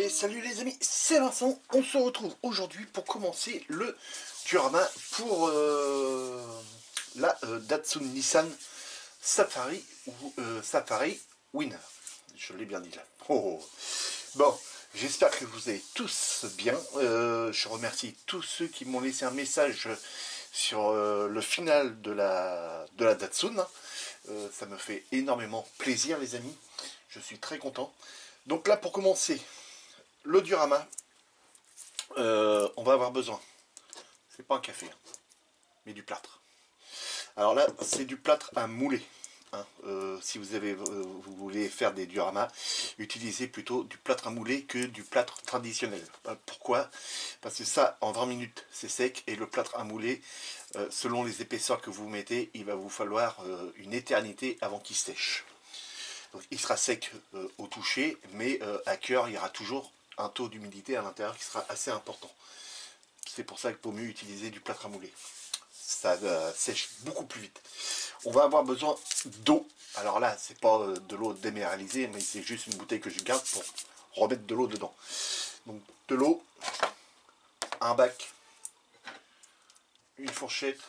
Et salut les amis, c'est Vincent. On se retrouve aujourd'hui pour commencer le diorama pour la Datsun Nissan Safari ou Safari Winner. Je l'ai bien dit là. Oh. Bon, j'espère que vous allez tous bien. Je remercie tous ceux qui m'ont laissé un message sur le final de la Datsun. Ça me fait énormément plaisir les amis. Je suis très content. Donc là pour commencer, le diorama, on va avoir besoin, c'est pas un café, hein, mais du plâtre. Alors là, c'est du plâtre à mouler. Hein. Si vous voulez faire des dioramas, utilisez plutôt du plâtre à mouler que du plâtre traditionnel. Pourquoi? Parce que ça, en 20 minutes, c'est sec, et le plâtre à mouler, selon les épaisseurs que vous mettez, il va vous falloir une éternité avant qu'il sèche. Donc il sera sec au toucher, mais à cœur, il y aura toujours un taux d'humidité à l'intérieur qui sera assez important. C'est pour ça qu'il vaut mieux utiliser du plâtre à mouler. Ça sèche beaucoup plus vite. On va avoir besoin d'eau. Alors là, c'est pas de l'eau déminéralisée, mais c'est juste une bouteille que je garde pour remettre de l'eau dedans. Donc de l'eau, un bac, une fourchette,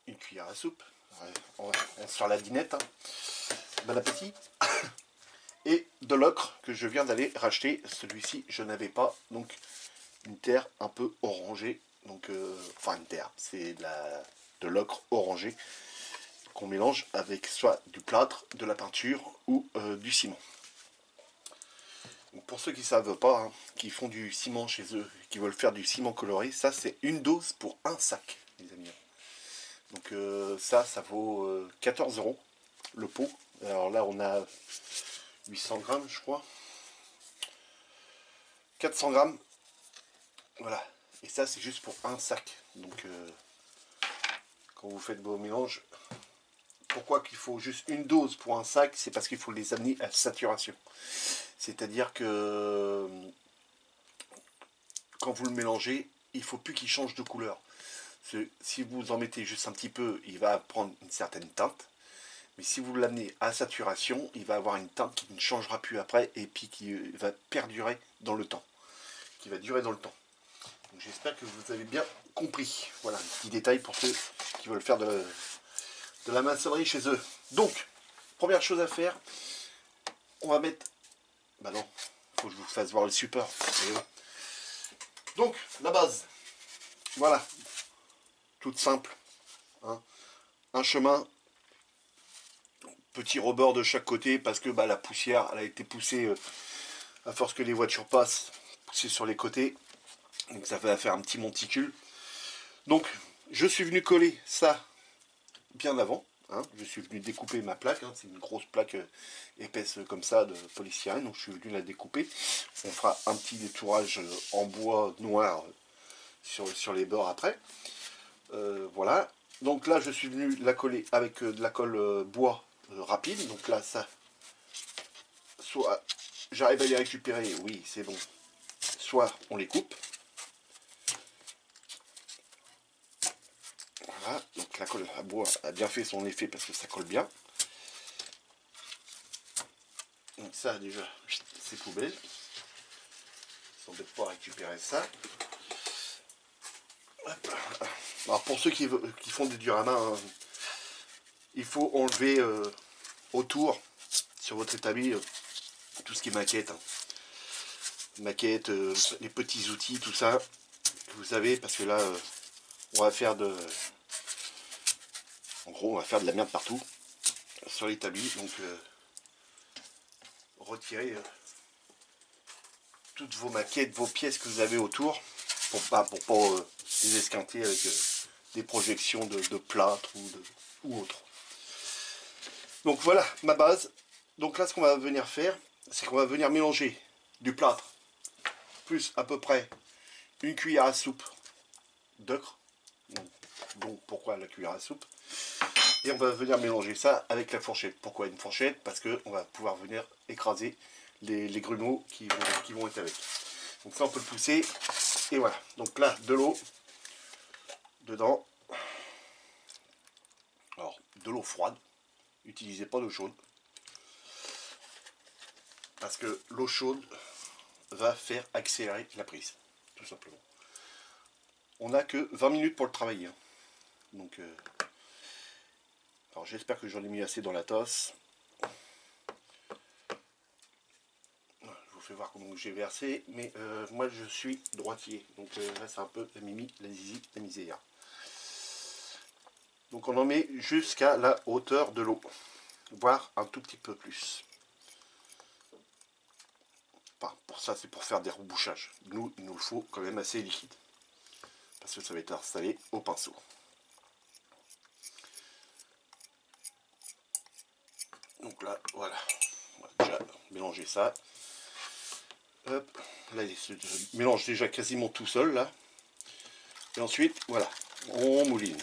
une cuillère à soupe. On va sur la dinette. Hein. Bon appétit. Et de l'ocre que je viens d'aller racheter. Celui-ci, je n'avais pas. Donc une terre un peu orangée. Donc, enfin une terre, c'est de l'ocre orangé qu'on mélange avec soit du plâtre, de la peinture ou du ciment. Donc, pour ceux qui ne savent pas, hein, qui font du ciment chez eux, qui veulent faire du ciment coloré, ça c'est une dose pour un sac, les amis. Donc ça vaut 14 € le pot. Alors là on a 800 grammes je crois. 400 grammes. Voilà. Et ça c'est juste pour un sac. Donc quand vous faites vos mélanges, pourquoi qu'il faut juste une dose pour un sac? C'est parce qu'il faut les amener à saturation. C'est-à-dire que quand vous le mélangez, il ne faut plus qu'il change de couleur. Si vous en mettez juste un petit peu, il va prendre une certaine teinte. Mais si vous l'amenez à saturation, il va avoir une teinte qui ne changera plus après et puis qui va perdurer dans le temps. Qui va durer dans le temps. Donc j'espère que vous avez bien compris. Voilà, un petit détail pour ceux qui veulent faire de la maçonnerie chez eux. Donc, première chose à faire, on va mettre... Bah non, faut que je vous fasse voir le support. Donc, la base. Voilà. Toute simple. Hein. Un chemin. Petit rebord de chaque côté parce que bah, la poussière, elle a été poussée à force que les voitures passent, poussée sur les côtés. Donc ça va faire un petit monticule. Donc, je suis venu coller ça bien avant. Hein. Je suis venu découper ma plaque. Hein. C'est une grosse plaque épaisse comme ça de polystyrène. Donc je suis venu la découper. On fera un petit détourage en bois noir sur les bords après. Voilà. Donc là, je suis venu la coller avec de la colle bois rapide. Donc là, ça, soit j'arrive à les récupérer, oui, c'est bon. Soit on les coupe. Voilà. Donc la colle à bois a bien fait son effet parce que ça colle bien. Donc ça, déjà, c'est poubelle. On ne s'embête pas à récupérer ça. Hop. Alors pour ceux qui font des dioramas, hein, il faut enlever autour, sur votre établi, tout ce qui est maquette. Hein. Maquette, les petits outils, tout ça, que vous savez, parce que là, on va faire en gros, on va faire de la merde partout, sur l'établi, donc retirez toutes vos maquettes, vos pièces que vous avez autour, pour pas les esquinter avec des projections de plâtre ou autre. Donc voilà ma base. Donc là, ce qu'on va venir faire, c'est qu'on va venir mélanger du plâtre plus à peu près une cuillère à soupe d'ocre. Donc pourquoi la cuillère à soupe? Et on va venir mélanger ça avec la fourchette. Pourquoi une fourchette? Parce qu'on va pouvoir venir écraser les grumeaux qui vont être avec. Donc ça on peut le pousser. Et voilà. Donc là, de l'eau dedans. Alors, de l'eau froide. Utilisez pas d'eau chaude. Parce que l'eau chaude va faire accélérer la prise, tout simplement. On n'a que 20 minutes pour le travailler. Hein. Donc, alors j'espère que j'en ai mis assez dans la tasse. Je vous fais voir comment j'ai versé, mais moi je suis droitier, donc là c'est un peu la mimi, la zizi, la misère. Donc on en met jusqu'à la hauteur de l'eau, voire un tout petit peu plus. Enfin, pour ça c'est pour faire des rebouchages. Nous, il nous faut quand même assez liquide, parce que ça va être installé au pinceau. Donc là, voilà, on va déjà mélanger ça. Hop, là il se mélange déjà quasiment tout seul là. Et ensuite, voilà, on mouline.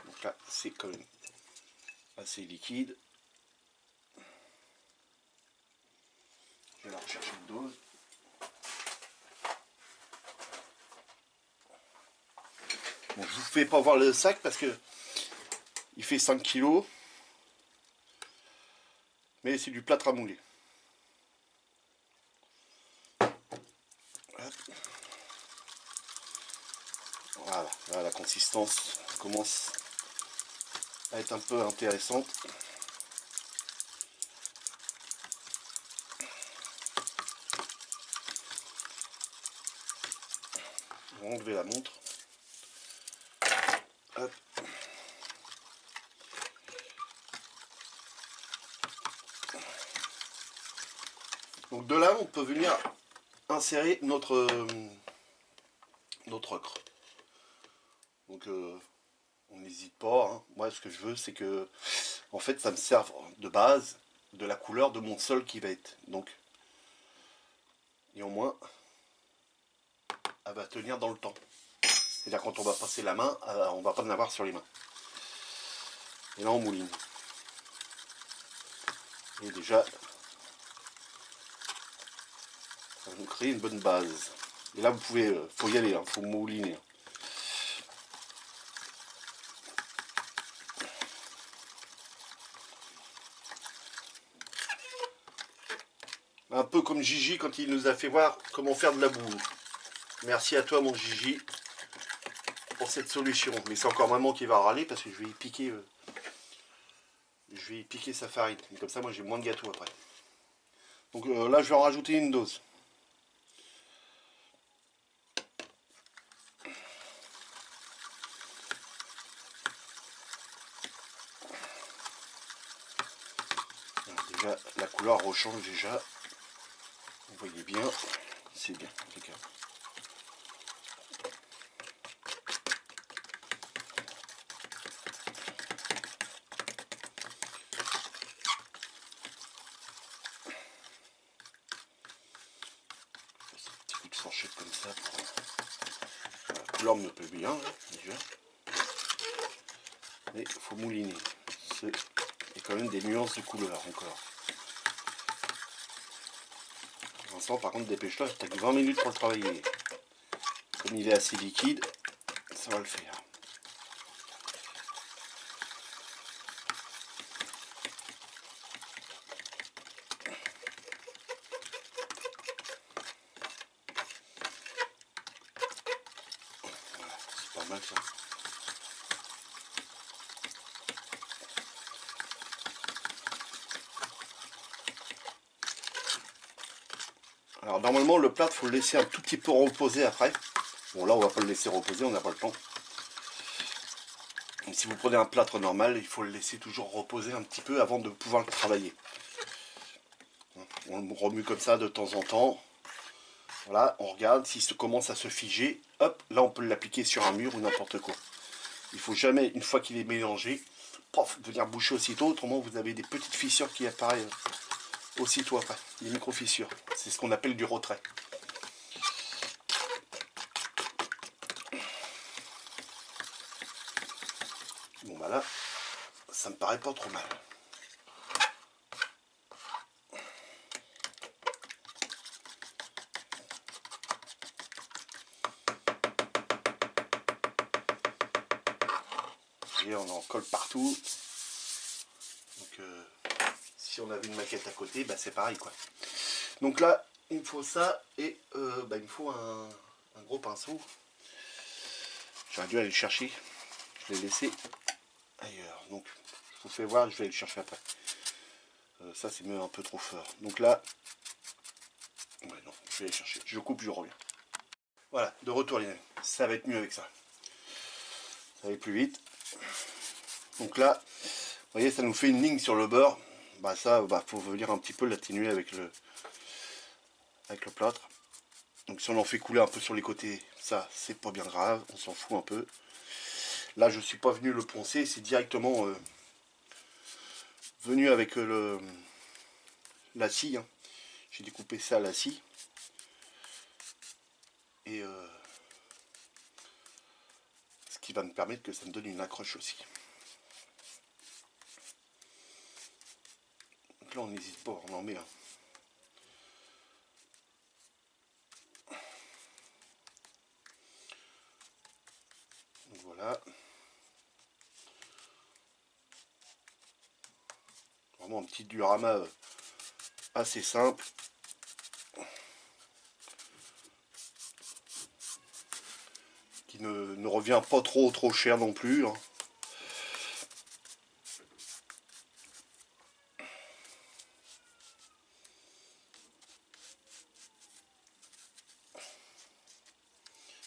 Donc là, c'est quand même assez liquide. Je vais aller rechercher une dose. Bon, je vous fais pas voir le sac parce que il fait 5 kg. Mais c'est du plâtre à mouler. Voilà, là, la consistance commence à être un peu intéressante. On va enlever la montre. Hop. Donc de là, on peut venir insérer notre ocre. Donc on n'hésite pas. Hein. Moi, ce que je veux, c'est que, en fait, ça me serve de base de la couleur de mon sol qui va être. Donc, et au moins, elle va tenir dans le temps. C'est-à-dire quand on va passer la main, on va pas en avoir sur les mains. Et là, on mouline. Et déjà, ça va nous créer une bonne base. Et là, vous pouvez, faut y aller, hein, faut mouliner. Un peu comme Gigi quand il nous a fait voir comment faire de la boue. Merci à toi, mon Gigi, pour cette solution. Mais c'est encore maman qui va râler parce que je vais y piquer, sa farine. Et comme ça, moi, j'ai moins de gâteau après. Donc là, je vais en rajouter une dose. Alors, déjà, la couleur rechange déjà. Vous voyez bien, c'est bien, impeccable. Petit coup de fourchette comme ça. La couleur me plaît bien, hein, déjà. Mais il faut mouliner. Il y a quand même des nuances de couleur encore. Vincent, par contre, dépêche-toi, t'as que 20 minutes pour le travailler. Comme il est assez liquide, ça va le faire. Voilà, c'est pas mal ça. Alors normalement le plâtre, il faut le laisser un tout petit peu reposer après. Bon là on va pas le laisser reposer, on n'a pas le temps. Et si vous prenez un plâtre normal, il faut le laisser toujours reposer un petit peu avant de pouvoir le travailler. On le remue comme ça de temps en temps. Voilà, on regarde, s'il commence à se figer, hop, là on peut l'appliquer sur un mur ou n'importe quoi. Il faut jamais, une fois qu'il est mélangé, pof, venir boucher aussitôt, autrement vous avez des petites fissures qui apparaissent aussitôt après, des micro-fissures. C'est ce qu'on appelle du retrait. Bon bah là, ça me paraît pas trop mal. voyez, on en colle partout. Donc si on avait une maquette à côté, bah, c'est pareil quoi. Donc là, il me faut ça et bah, il me faut un gros pinceau. J'aurais dû aller le chercher. Je l'ai laissé ailleurs. Donc je vous fais voir, je vais aller le chercher après. Ça c'est même un peu trop fort. Donc là, ouais, non, je vais aller chercher. Je coupe, je reviens. Voilà, de retour les amis. Ça va être mieux avec ça. Ça va être plus vite. Donc là, vous voyez, ça nous fait une ligne sur le bord. Bah ça, bah, faut venir un petit peu l'atténuer avec le plâtre. Donc si on en fait couler un peu sur les côtés, ça c'est pas bien grave, on s'en fout un peu. Là je suis pas venu le poncer, c'est directement venu avec la scie. Hein. J'ai découpé ça à la scie. Et ce qui va me permettre que ça me donne une accroche aussi. Donc là on n'hésite pas, on en met un. Donc voilà. Vraiment un petit diorama assez simple. Qui ne revient pas trop cher non plus. Hein.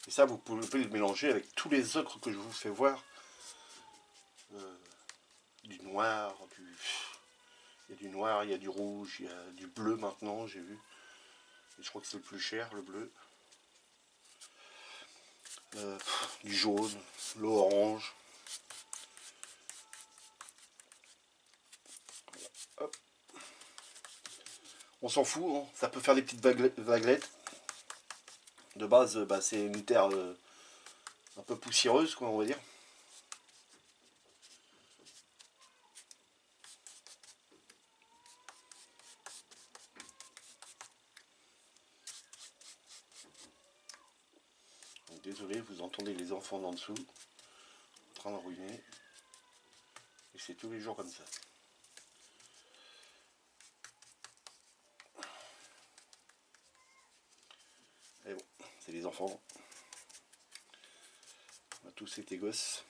Et ça, vous pouvez le mélanger avec tous les autres que je vous fais voir. Du noir, il y a du noir, il y a du rouge, il y a du bleu maintenant, j'ai vu. Et je crois que c'est le plus cher, le bleu. Du jaune, l'orange. Hop. On s'en fout, hein. Ça peut faire des petites vaguelettes. De base, bah, c'est une terre un peu poussiéreuse, quoi, on va dire. Donc, désolé, vous entendez les enfants d'en dessous en train de ruiner. Et c'est tous les jours comme ça. Et bon, c'est les enfants. On a tous été gosses.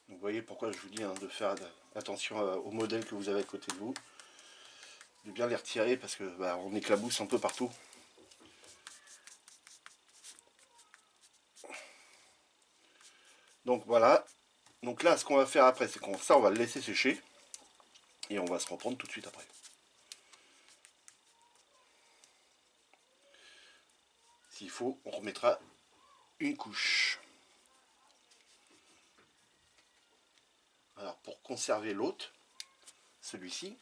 Donc, vous voyez pourquoi je vous dis hein, de faire attention aux modèles que vous avez à côté de vous. De bien les retirer parce que bah, on éclabousse un peu partout. Donc voilà. Donc là, ce qu'on va faire après, c'est qu'on ça, on va le laisser sécher. Et on va se reprendre tout de suite après. S'il faut, on remettra une couche. Alors pour conserver l'autre, celui-ci,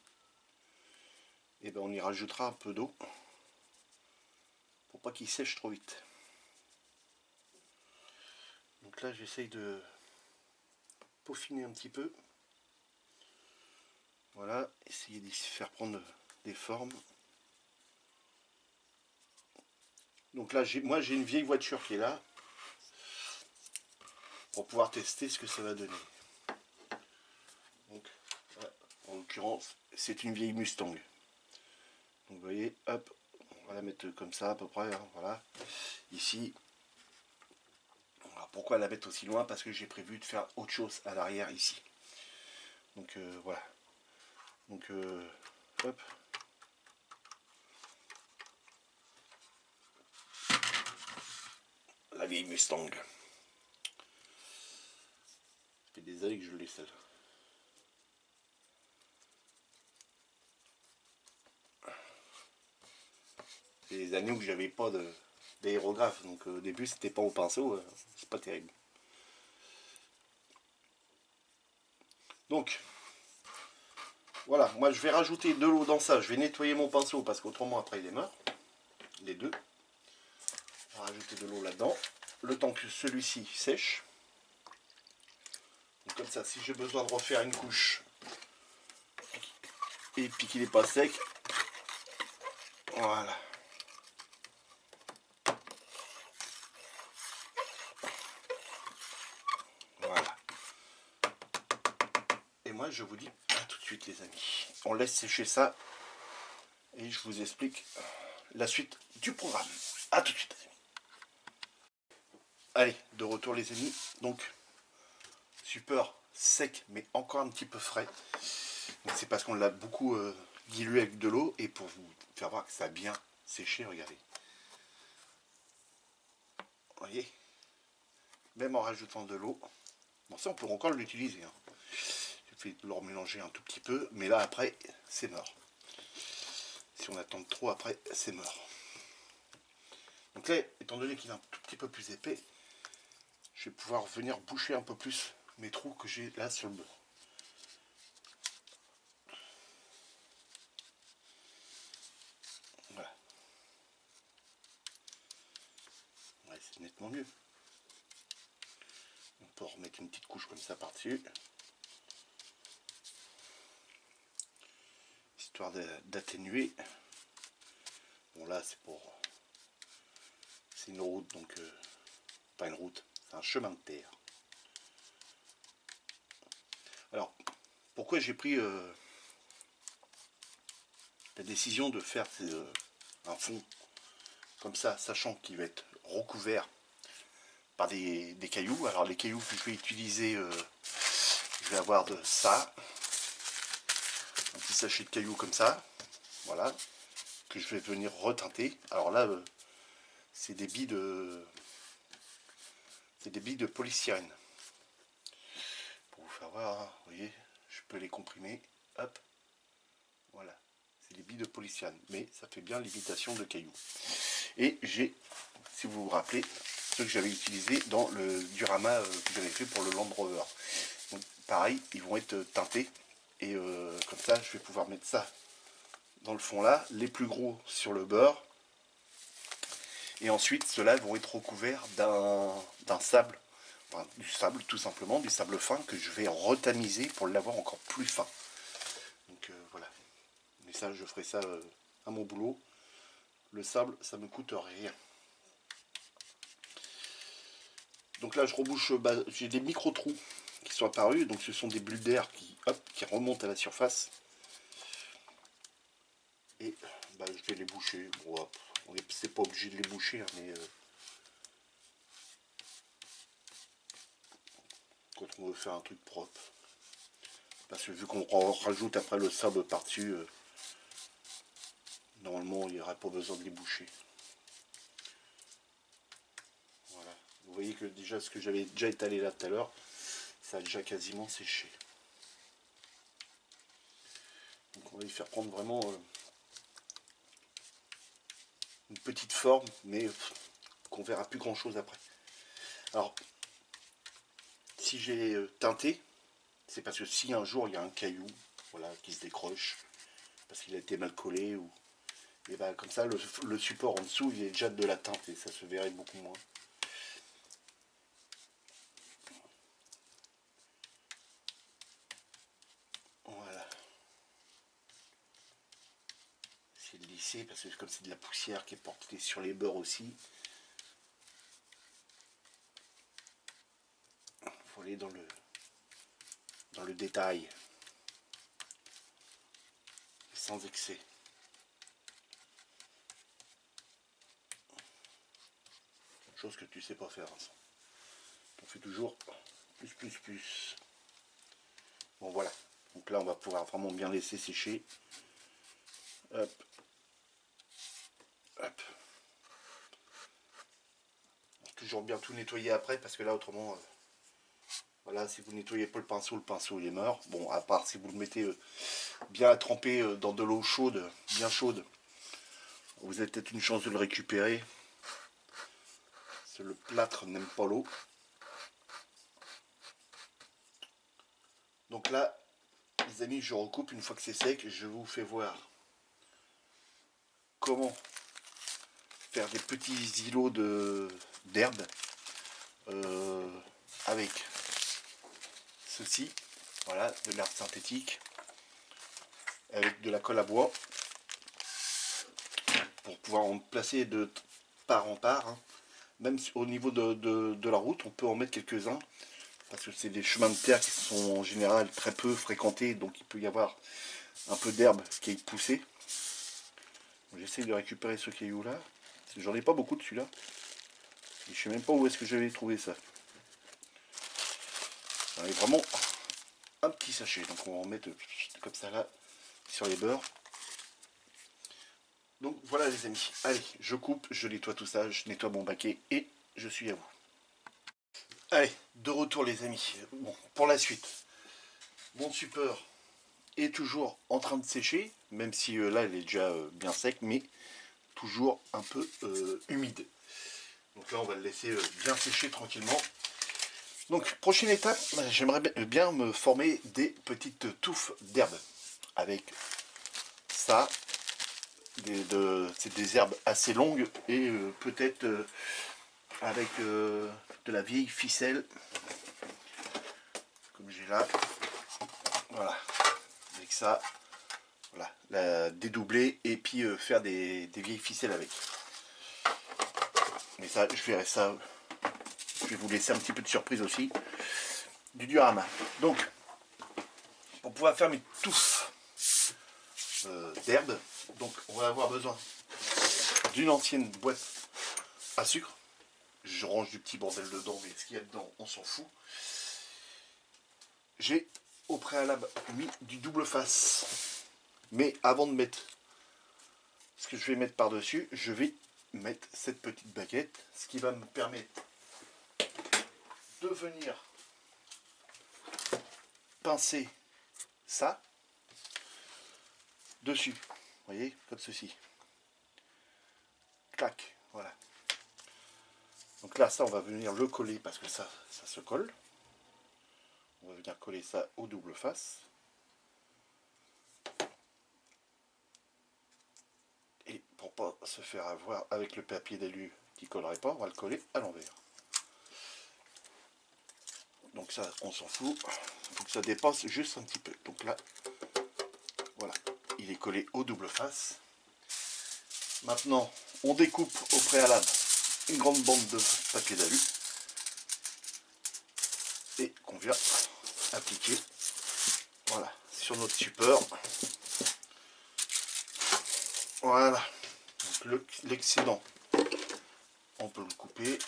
et ben on y rajoutera un peu d'eau pour pas qu'il sèche trop vite. Donc là j'essaye de peaufiner un petit peu. Voilà, essayer d'y faire prendre des formes. Donc là moi j'ai une vieille voiture qui est là pour pouvoir tester ce que ça va donner. Donc là, en l'occurrence c'est une vieille Mustang. Donc vous voyez, hop, on va la mettre comme ça à peu près, hein, voilà. Ici, alors pourquoi la mettre aussi loin? Parce que j'ai prévu de faire autre chose à l'arrière ici. Donc voilà. Donc hop. La vieille Mustang. Ça fait des années que je l'ai celle-là. C'est des années où j'avais pas d'aérographe. Donc au début c'était pas au pinceau, c'est pas terrible. Donc voilà, moi je vais rajouter de l'eau dans ça. Je vais nettoyer mon pinceau parce qu'autrement après il est mort. Les deux. On va rajouter de l'eau là-dedans. Le temps que celui-ci sèche. Donc comme ça, si j'ai besoin de refaire une couche, Et puis qu'il n'est pas sec. Voilà. Voilà. Et moi je vous dis à tout de suite les amis. On laisse sécher ça. Et je vous explique la suite du programme. A tout de suite les amis. Allez, de retour les amis. Donc, super sec mais encore un petit peu frais. C'est parce qu'on l'a beaucoup dilué avec de l'eau. Et pour vous faire voir que ça a bien séché, regardez. Vous voyez, même en rajoutant de l'eau. Bon, ça on peut encore l'utiliser. Hein. Il suffit de le remélanger un tout petit peu. Mais là après, c'est mort. Si on attend trop après, c'est mort. Donc là, étant donné qu'il est un tout petit peu plus épais, je vais pouvoir venir boucher un peu plus mes trous que j'ai là sur le beurre. Voilà. Ouais, c'est nettement mieux. On peut remettre une petite couche comme ça par-dessus. Histoire d'atténuer. Bon là, c'est pour... C'est une route, donc... pas une route, c'est un chemin de terre. Alors, pourquoi j'ai pris la décision de faire un fond comme ça, sachant qu'il va être recouvert par des cailloux. Alors les cailloux que je vais utiliser, je vais avoir de ça, un petit sachet de cailloux comme ça, voilà, que je vais venir reteinter. Alors là, c'est des billes de polystyrène. Pour vous faire voir, hein, vous voyez, je peux les comprimer, hop, voilà. C'est des billes de polystyrène, mais ça fait bien l'imitation de cailloux. Et j'ai, si vous vous rappelez, ceux que j'avais utilisés dans le diorama que j'avais fait pour le Land Rover. Donc pareil, ils vont être teintés. Et comme ça, je vais pouvoir mettre ça dans le fond là, les plus gros sur le beurre. Et ensuite, ceux-là vont être recouverts d'un sable, enfin, du sable tout simplement, du sable fin que je vais retamiser pour l'avoir encore plus fin. Donc voilà. Mais ça, je ferai ça à mon boulot. Le sable, ça me coûte rien. Donc là, je rebouche, j'ai des micro-trous qui sont apparus. Donc ce sont des bulles d'air qui remontent à la surface. Et je vais les boucher. Bon, c'est pas obligé de les boucher, hein, mais quand on veut faire un truc propre. Parce que vu qu'on rajoute après le sable par-dessus, normalement il n'y aura pas besoin de les boucher. Voilà. Vous voyez que déjà ce que j'avais déjà étalé là tout à l'heure, ça a déjà quasiment séché. Donc on va y faire prendre vraiment une petite forme, mais qu'on verra plus grand chose après. Alors, si j'ai teinté, c'est parce que si un jour il y a un caillou, voilà, qui se décroche, parce qu'il a été mal collé, ou et ben comme ça le support en dessous il est déjà de la teinte et ça se verrait beaucoup moins. Voilà. C'est de lisser parce que comme c'est de la poussière qui est portée sur les bords aussi, il faut aller dans le détail, sans excès. Chose que tu sais pas faire, Vincent. On fait toujours plus. Bon voilà. Donc là on va pouvoir vraiment bien laisser sécher. Hop. Hop. Toujours bien tout nettoyer après parce que là autrement, voilà, si vous nettoyez pas le pinceau il est mort. Bon, à part si vous le mettez bien à tremper dans de l'eau chaude, bien chaude, vous avez peut-être une chance de le récupérer. Le plâtre n'aime pas l'eau. Donc là, les amis, je recoupe une fois que c'est sec. Je vous fais voir comment faire des petits îlots d'herbe avec ceci. Voilà, de l'herbe synthétique. avec de la colle à bois pour pouvoir en placer de part en part, hein. Même au niveau de la route, on peut en mettre quelques-uns parce que c'est des chemins de terre qui sont en général très peu fréquentés, donc il peut y avoir un peu d'herbe qui est poussée. J'essaie de récupérer ce caillou là. J'en ai pas beaucoup de celui-là. Je sais même pas où est-ce que j'avais trouvé ça. J'en ai vraiment un petit sachet. Donc on va en mettre comme ça là sur les bords. Donc voilà les amis. Allez, je coupe, je nettoie tout ça, je nettoie mon baquet et je suis à vous. Allez, de retour les amis. Bon, pour la suite. Mon support est toujours en train de sécher, même si là il est déjà bien sec, mais toujours un peu humide. Donc là on va le laisser bien sécher tranquillement. Donc prochaine étape, j'aimerais bien me former des petites touffes d'herbe. Avec ça, c'est des herbes assez longues et peut-être avec de la vieille ficelle, comme j'ai là. Voilà, avec ça, voilà, la dédoubler et puis faire des vieilles ficelles avec. Mais ça, je verrai ça. Je vais vous laisser un petit peu de surprise aussi. Du diorama. Donc, pour pouvoir faire mes touffes d'herbe, donc on va avoir besoin d'une ancienne boîte à sucre. Je range du petit bordel dedans, mais ce qu'il y a dedans, on s'en fout. J'ai au préalable mis du double face. Mais avant de mettre ce que je vais mettre par-dessus, je vais mettre cette petite baguette, ce qui va me permettre de venir pincer ça dessus. Vous voyez, comme ceci. Clac, voilà. Donc là, ça, on va venir le coller parce que ça se colle. On va venir coller ça au double face. Et pour pas se faire avoir avec le papier d'alu qui collerait pas, on va le coller à l'envers. Donc ça, on s'en fout. Il faut que ça dépasse juste un petit peu. Donc là, voilà, il est collé au double face. Maintenant, on découpe au préalable une grande bande de papier d'alu et qu'on vient appliquer, voilà, sur notre support. Voilà. Donc l'excédent, on peut le couper.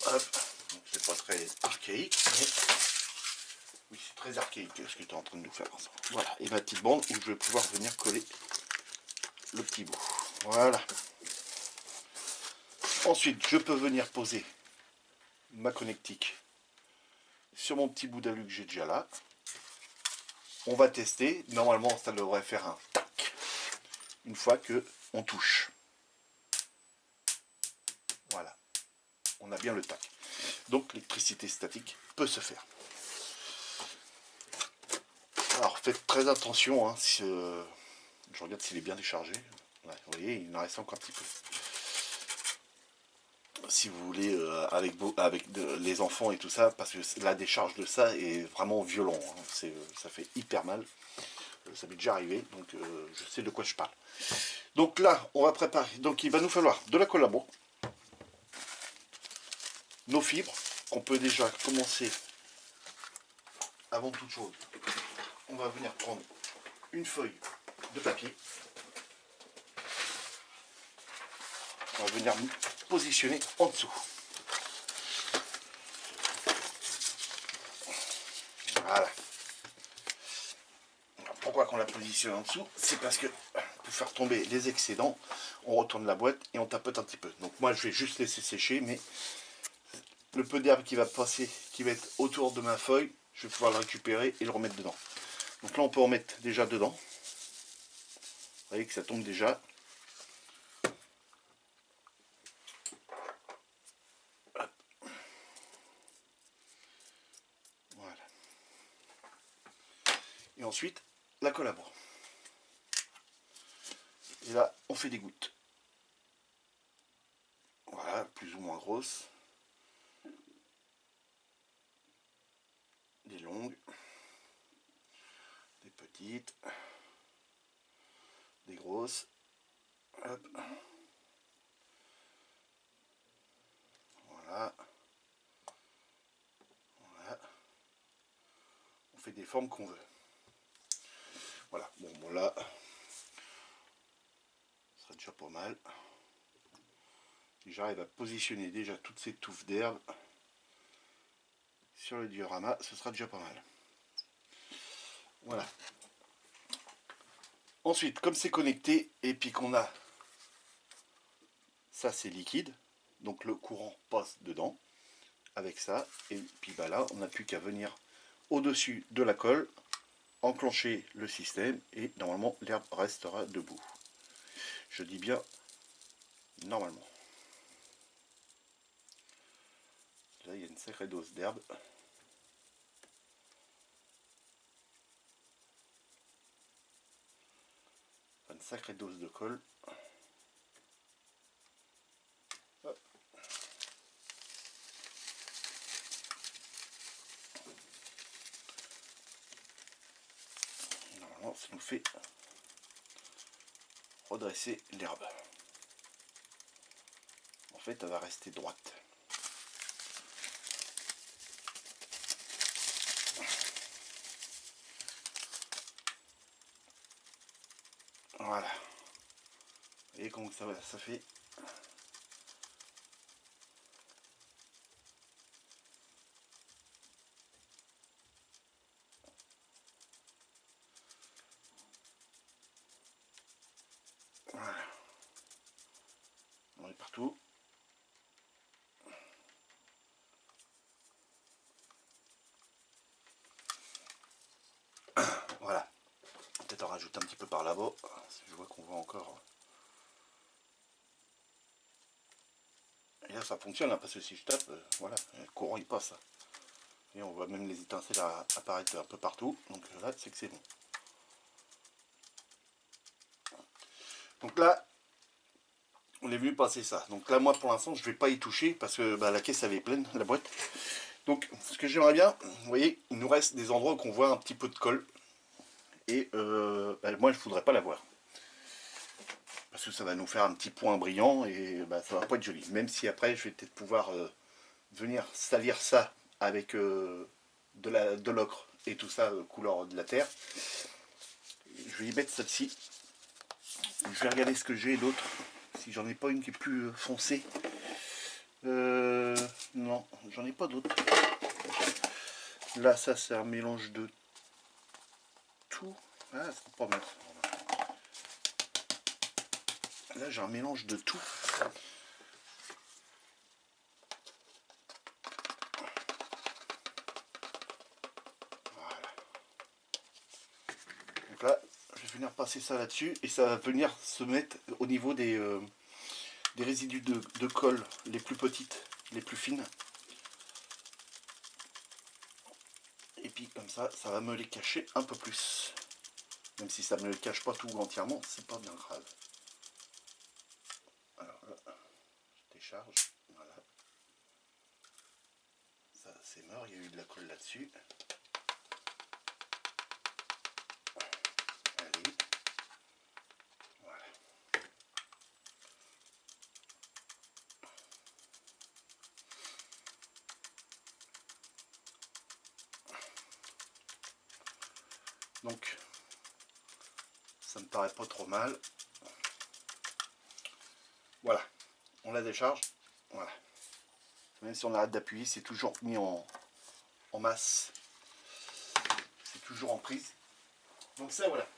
Hop. C'est pas très archaïque, mais oui, c'est très archaïque ce que tu es en train de nous faire. Voilà, et ma petite bande où je vais pouvoir venir coller le petit bout. Voilà. Ensuite, je peux venir poser ma connectique sur mon petit bout d'alu que j'ai déjà là. On va tester. Normalement, ça devrait faire un tac une fois que on touche. Voilà. On a bien le tac. Donc, l'électricité statique peut se faire. Alors, faites très attention. Hein, si, je regarde s'il est bien déchargé. Ouais, vous voyez, il en reste encore un petit peu. Si vous voulez, avec les enfants et tout ça, parce que la décharge de ça est vraiment violent. Hein, ça fait hyper mal. Ça m'est déjà arrivé, donc je sais de quoi je parle. Donc là, on va préparer. Donc il va nous falloir de la colle à bois, nos fibres, qu'on peut déjà commencer avant toute chose. On va venir prendre une feuille de papier. On va venir positionner en dessous. Voilà. Pourquoi qu'on la positionne en dessous? C'est parce que pour faire tomber les excédents, on retourne la boîte et on tapote un petit peu. Donc moi je vais juste laisser sécher, mais le peu d'herbe qui va passer, qui va être autour de ma feuille, je vais pouvoir le récupérer et le remettre dedans. Donc là on peut en mettre déjà dedans. Vous voyez que ça tombe déjà. Hop. Voilà. Et ensuite, la colle à bois. Et là, on fait des gouttes. Voilà, plus ou moins grosses. des longues, des petites, des grosses. Hop. Voilà. Voilà. On fait des formes qu'on veut. Voilà. Bon là, ce serait déjà pas mal. Si j'arrive à positionner déjà toutes ces touffes d'herbe sur le diorama, ce sera déjà pas mal. Voilà. Ensuite, comme c'est connecté et puis qu'on a ça, c'est liquide, donc le courant passe dedans avec ça, et puis bah là on n'a plus qu'à venir au dessus de la colle, enclencher le système et normalement l'herbe restera debout. Je dis bien normalement. Là il y a une sacrée dose d'herbe. Une sacrée dose de colle. Hop. Normalement ça nous fait redresser l'herbe. En fait elle va rester droite. Voilà. Vous voyez comment ça fait. Voilà. On est partout. Voilà. Peut-être en rajouter un petit peu par là-bas. Je vois qu'on voit encore. Et là ça fonctionne, hein, parce que si je tape, voilà, le courant il passe. Et on voit même les étincelles apparaître un peu partout. Donc là c'est que c'est bon. Donc là, on est venu passer ça. Donc là moi pour l'instant je ne vais pas y toucher parce que bah, la caisse elle est pleine, la boîte. Donc ce que j'aimerais bien, vous voyez, il nous reste des endroits qu'on voit un petit peu de colle. Et bah, moi je ne voudrais pas la voir. Parce que ça va nous faire un petit point brillant et bah, ça va pas être joli. Même si après je vais peut-être pouvoir venir salir ça avec de l'ocre et tout ça, couleur de la terre. Je vais y mettre celle-ci. Je vais regarder ce que j'ai d'autre. Si j'en ai pas une qui est plus foncée. Non, j'en ai pas d'autre. Là, ça c'est un mélange de tout. Ah, c'est pas mal. Là, j'ai un mélange de tout. Voilà. Donc là, je vais venir passer ça là-dessus et ça va venir se mettre au niveau des résidus de colle les plus petites, les plus fines. Et puis comme ça, ça va me les cacher un peu plus. Même si ça ne me le cache pas tout entièrement, c'est pas bien grave. Alors là, je décharge. Voilà. Ça c'est mort, il y a eu de la colle là-dessus. Allez. Voilà. Donc, ça me paraît pas trop mal. Voilà, on la décharge. Voilà. Même si on arrête d'appuyer, c'est toujours mis en masse. C'est toujours en prise. Donc ça, voilà.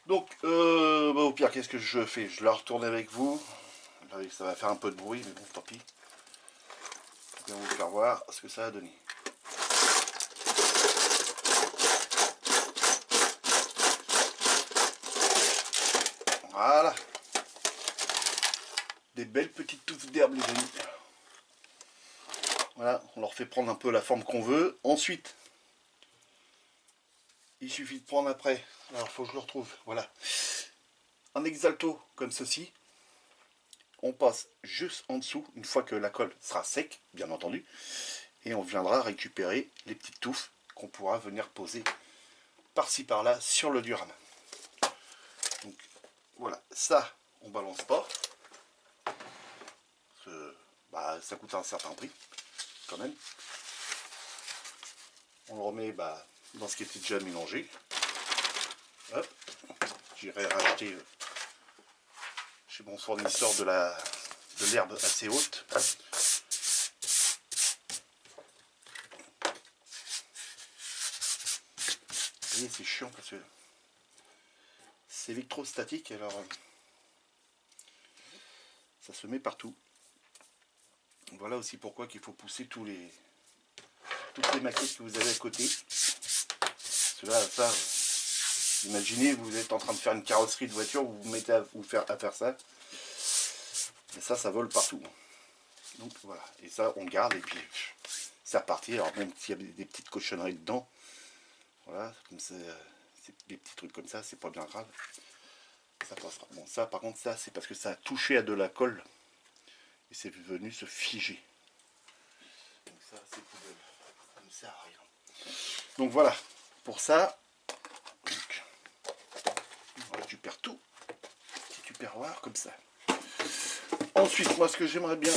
Donc, bah, au pire, qu'est-ce que je fais? Je la retourne avec vous. Ça va faire un peu de bruit, mais bon, tant pis. Je vais vous faire voir ce que ça a donné. Voilà. Des belles petites touffes d'herbe, les amis. Voilà, on leur fait prendre un peu la forme qu'on veut. Ensuite, il suffit de prendre après. Alors, il faut que je le retrouve. Voilà. Un exalto comme ceci. On passe juste en dessous, une fois que la colle sera sec, bien entendu. et on viendra récupérer les petites touffes qu'on pourra venir poser par-ci par-là sur le diorama. Donc voilà, ça on balance pas. Bah, ça coûte un certain prix quand même. On le remet dans ce qui était déjà mélangé. Hop, j'irai racheter chez mon fournisseur de l'herbe assez haute. Vous voyez, c'est chiant parce que c'est électrostatique, alors ça se met partout. Voilà aussi pourquoi qu'il faut pousser toutes les maquettes que vous avez à côté. Cela, ça, imaginez, vous êtes en train de faire une carrosserie de voiture, vous vous mettez à faire ça. Et ça vole partout. Donc voilà, et ça on garde et puis c'est reparti. Alors même s'il y a des petites cochonneries dedans, voilà, comme c'est des petits trucs comme ça, c'est pas bien grave. Ça passera. Bon, ça par contre, ça c'est parce que ça a touché à de la colle et c'est venu se figer. Donc ça c'est poubelle, ça ne sert à rien. Donc voilà, pour ça, donc, on récupère tout, petit tupperware comme ça. Ensuite, moi ce que j'aimerais bien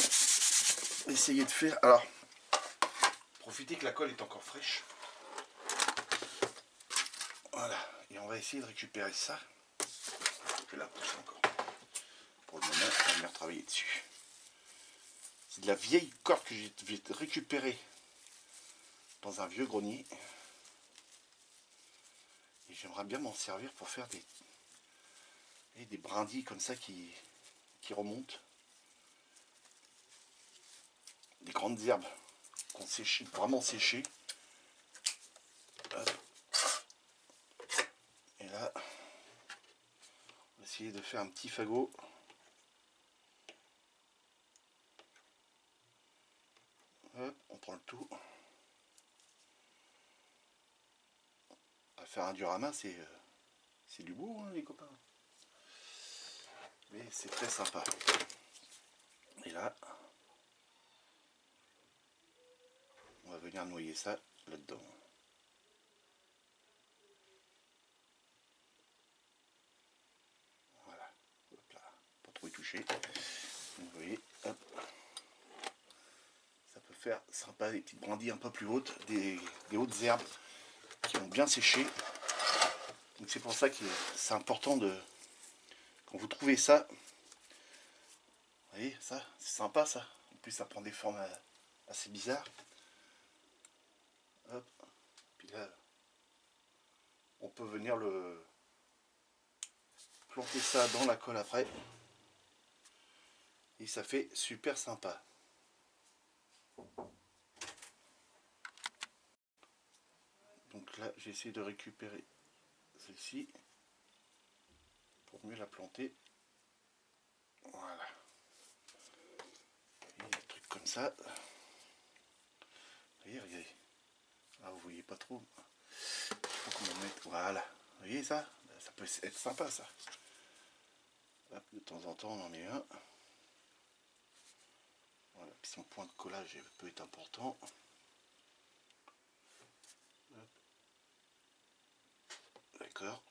essayer de faire, alors profitez que la colle est encore fraîche. Voilà, et on va essayer de récupérer ça. Je la pousse encore. Pour le moment, on va venir travailler dessus. C'est de la vieille corde que j'ai récupérée dans un vieux grenier. Et j'aimerais bien m'en servir pour faire des brindilles comme ça qui remontent. Des grandes herbes qu'on sèche, vraiment séchées. Et là, on va essayer de faire un petit fagot. Hop, on prend le tout. À faire un diorama, c'est du beau, hein, les copains. Mais c'est très sympa. Et là, on va venir noyer ça là-dedans. Voilà. Hop là. Pas trop y toucher. Donc, vous voyez, hop. Ça peut faire sympa, des petites brindilles un peu plus hautes, des hautes herbes qui ont bien séché. Donc c'est pour ça que c'est important de, quand vous trouvez ça, vous voyez ça, c'est sympa ça. En plus ça prend des formes assez bizarres. Hop. Puis là, on peut venir le planter ça dans la colle après. Et ça fait super sympa. Donc là, j'ai essayé de récupérer celle-ci pour mieux la planter. Voilà. Et des trucs comme ça. Vous voyez, regardez. Ah, vous voyez pas trop. Faut qu'on en mette. Voilà. Vous voyez ça? Ça peut être sympa ça. Hop, de temps en temps, on en met un. Voilà. Puis son point de collage peut être important. D'accord.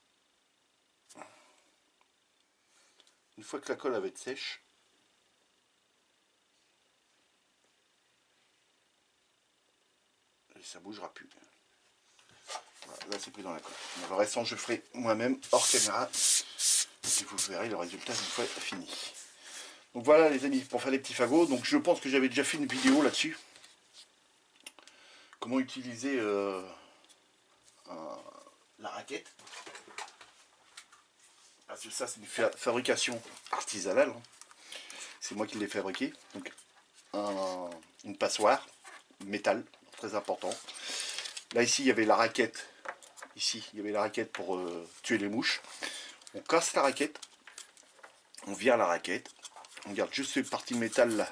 Une fois que la colle va être sèche, et ça bougera plus. Voilà, là c'est plus dans la colle. Bon, le restant je ferai moi-même hors caméra. Et vous verrez le résultat une fois fini. Donc voilà les amis, pour faire des petits fagots. Donc je pense que j'avais déjà fait une vidéo là-dessus. Comment utiliser la raquette. Parce que ça c'est une fabrication artisanale. Hein. C'est moi qui l'ai fabriqué. Donc une passoire, métal, très important. Là ici il y avait la raquette. Ici il y avait la raquette pour tuer les mouches. On casse la raquette. On vire la raquette. On garde juste cette partie métal là.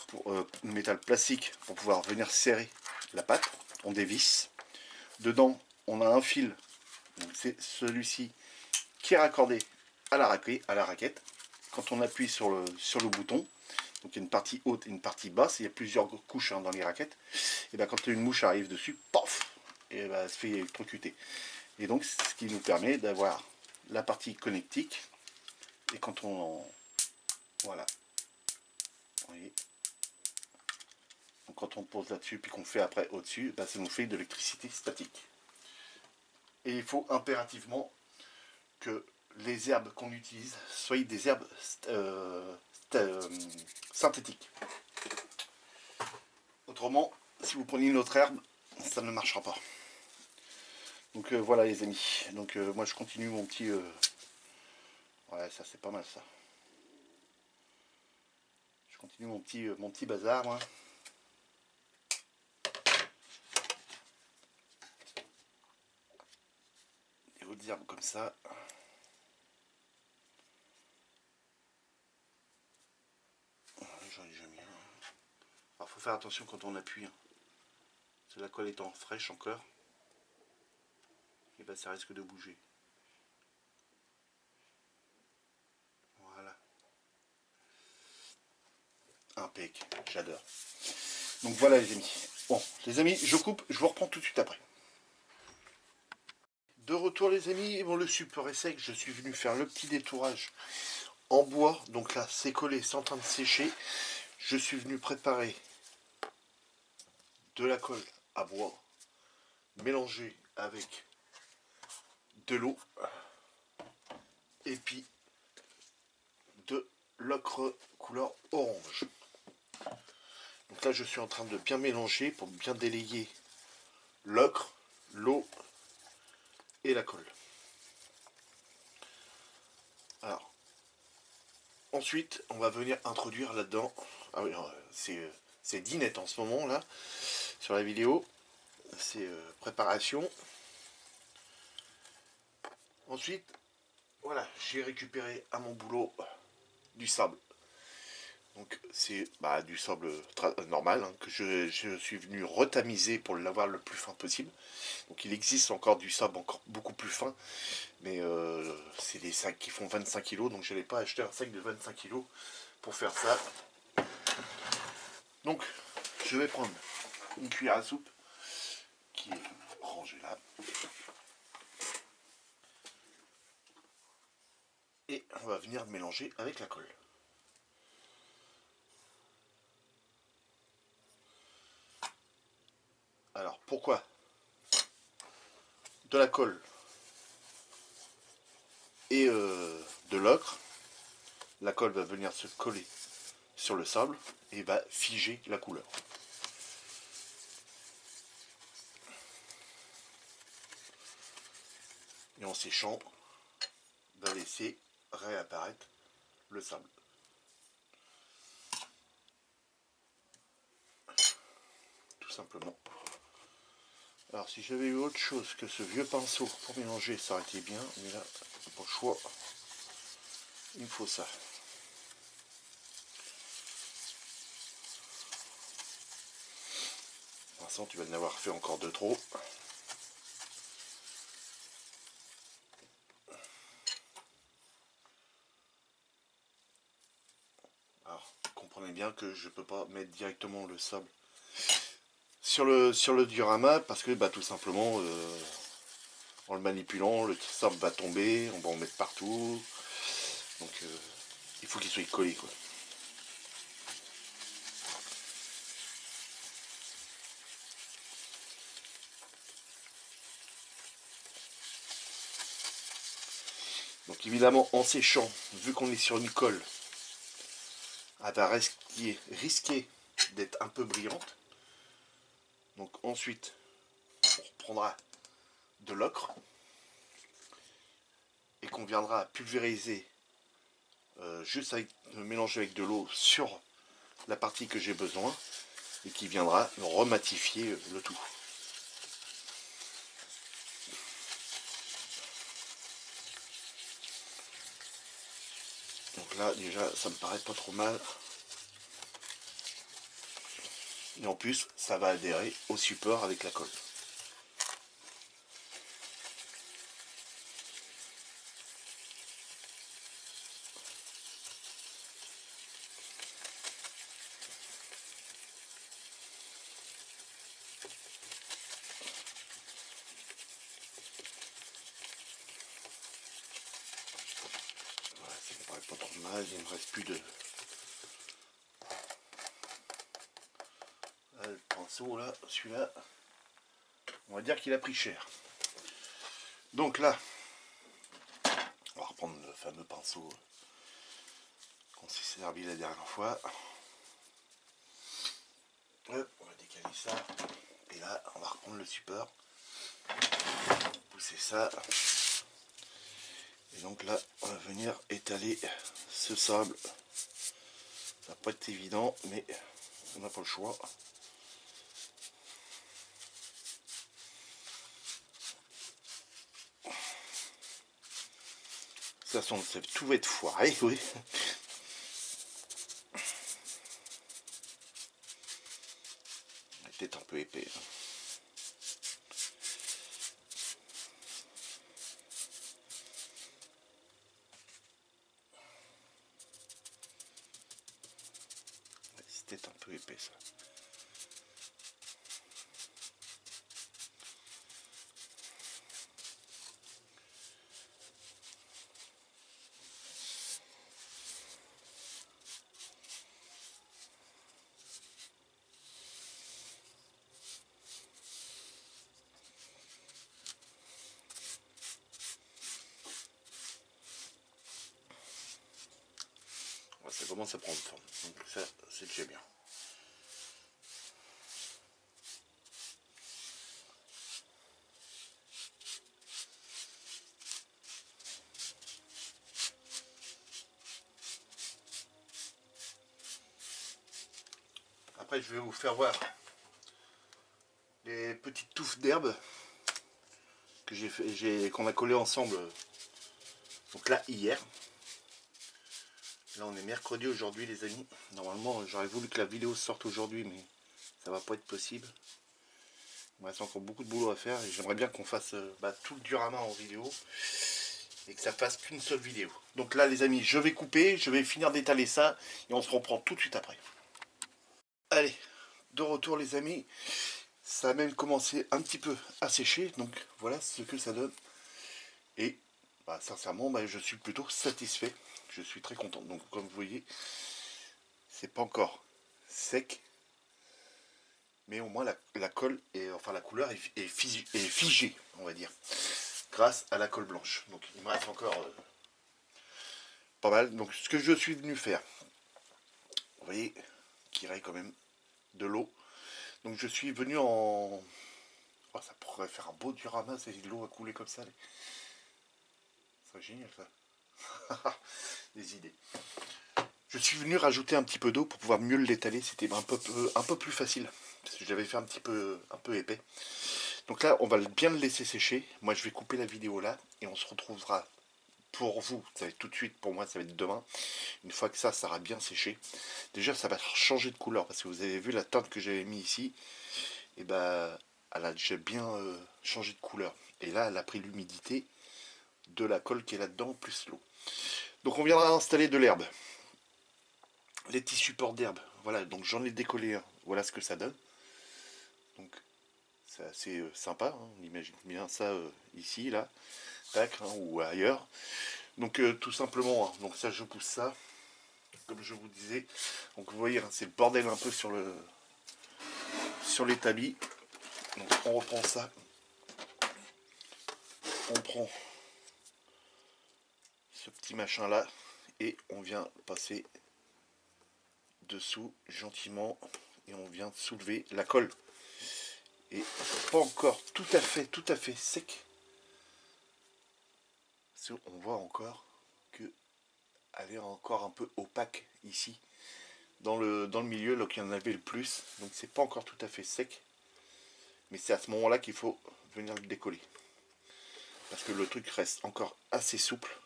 Pour, métal plastique pour pouvoir venir serrer la pâte. On dévisse. Dedans on a un fil. C'est celui-ci qui est raccordé à la raquette. Quand on appuie sur le bouton, Donc il y a une partie haute et une partie basse, il y a plusieurs couches hein, dans les raquettes. Et bien quand une mouche arrive dessus, paf, et ben, elle se fait électrocuter. Et donc c'est ce qui nous permet d'avoir la partie connectique. Et quand on... Voilà. Vous voyez. Donc quand on pose là-dessus, puis qu'on fait après au-dessus, ben, ça nous fait de l'électricité statique. Et il faut impérativement que les herbes qu'on utilise soient des herbes synthétiques. Autrement, si vous prenez une autre herbe, ça ne marchera pas. Donc voilà les amis. Donc moi je continue mon petit... Ouais, ça c'est pas mal ça. Je continue mon petit bazar moi. Des autres herbes comme ça. J'en ai jamais. Alors faut faire attention quand on appuie. C'est la colle étant fraîche encore. Et ben ça risque de bouger. Voilà. Impec, j'adore. Donc voilà les amis. Bon, les amis, je coupe, je vous reprends tout de suite après. De retour les amis, bon le support est sec, je suis venu faire le petit détourage en bois, donc là c'est collé, c'est en train de sécher. Je suis venu préparer de la colle à bois, mélangée avec de l'eau, et puis de l'ocre couleur orange. Donc là je suis en train de bien mélanger pour bien délayer l'ocre, l'eau et la colle. Alors, ensuite, on va venir introduire là-dedans. Ah oui, c'est dinette en ce moment là, sur la vidéo. C'est préparation. Ensuite, voilà, j'ai récupéré à mon boulot du sable. Donc c'est du sable normal hein, que je suis venu retamiser pour l'avoir le plus fin possible. Donc il existe encore du sable encore beaucoup plus fin, mais c'est des sacs qui font 25 kg, donc je n'allais pas acheter un sac de 25 kg pour faire ça. Donc je vais prendre une cuillère à soupe qui est rangée là. Et on va venir mélanger avec la colle. Alors pourquoi de la colle et de l'ocre? La colle va venir se coller sur le sable et va figer la couleur. Et en séchant, va laisser réapparaître le sable. Tout simplement. Alors si j'avais eu autre chose que ce vieux pinceau pour mélanger, ça aurait été bien, mais là, pas le choix. Il me faut ça. Vincent, tu vas en avoir fait encore de trop. Alors, comprenez bien que je ne peux pas mettre directement le sable sur le diorama parce que tout simplement en le manipulant le sable va tomber, on va en mettre partout, donc il faut qu'il soit collé quoi. Donc évidemment en séchant, vu qu'on est sur une colle, elle va risquer d'être un peu brillante. Donc ensuite on reprendra de l'ocre et qu'on viendra pulvériser juste avec mélanger avec de l'eau sur la partie que j'ai besoin et qui viendra rematifier le tout. Donc là déjà ça me paraît pas trop mal. Et en plus ça va adhérer au support avec la colle. pas trop de mal, il ne me reste plus de... Ah, le pinceau là, celui-là, on va dire qu'il a pris cher. Donc là, on va reprendre le fameux pinceau qu'on s'est servi la dernière fois. Hop, on va décaler ça. Et là, on va reprendre le support. Pousser ça. Et donc là, on va venir étaler ce sable. Ça va pas être évident, mais on n'a pas le choix. De toute façon, tout va être foiré, oui. Peut-être un peu épais. C'est peut-être un peu épais ça. Ça commence à prendre forme, donc ça c'est déjà bien. Après je vais vous faire voir les petites touffes d'herbe que qu'on a collé ensemble. Donc là hier. Là on est mercredi aujourd'hui les amis. Normalement j'aurais voulu que la vidéo sorte aujourd'hui mais ça va pas être possible. Il me reste encore beaucoup de boulot à faire et j'aimerais bien qu'on fasse tout le diorama en vidéo et que ça fasse qu'une seule vidéo. Donc là les amis je vais couper, je vais finir d'étaler ça et on se reprend tout de suite après. Allez, de retour les amis. Ça a même commencé un petit peu à sécher, donc voilà ce que ça donne. Et sincèrement, je suis plutôt satisfait. Je suis très content. Donc comme vous voyez, c'est pas encore sec, mais au moins la colle, enfin la couleur est figée, on va dire, grâce à la colle blanche. Donc il me reste encore pas mal. Donc ce que je suis venu faire, vous voyez, qu'il y a quand même de l'eau. Donc je suis venu en... Oh, ça pourrait faire un beau diorama si l'eau a coulé comme ça. C'est génial ça. Des idées. Je suis venu rajouter un petit peu d'eau pour pouvoir mieux l'étaler. C'était un peu plus facile. Parce que j'avais fait un peu épais. Donc là, on va bien le laisser sécher. Moi, je vais couper la vidéo là. Et on se retrouvera pour vous. Ça va être tout de suite. Pour moi, ça va être demain. Une fois que ça sera bien séché. Déjà, ça va changer de couleur. Parce que vous avez vu la teinte que j'avais mis ici. Et elle a déjà bien changé de couleur. Et là, elle a pris l'humidité de la colle qui est là-dedans, plus l'eau. Donc on viendra installer de l'herbe. Les petits supports d'herbe. Voilà, donc j'en ai décollé un. Voilà ce que ça donne. Donc c'est assez sympa. Hein. On imagine bien ça ici, là, tac, hein, ou ailleurs. Donc tout simplement, hein, donc ça je pousse ça, comme je vous disais. Donc vous voyez, hein, c'est le bordel un peu sur l'établi. Donc on reprend ça. On prend ce petit machin là et on vient passer dessous gentiment et on vient soulever la colle. Et pas encore tout à fait sec. On voit encore que elle est encore un peu opaque ici dans le milieu là qu'il y en avait le plus, donc c'est pas encore tout à fait sec, mais c'est à ce moment là qu'il faut venir le décoller parce que le truc reste encore assez souple.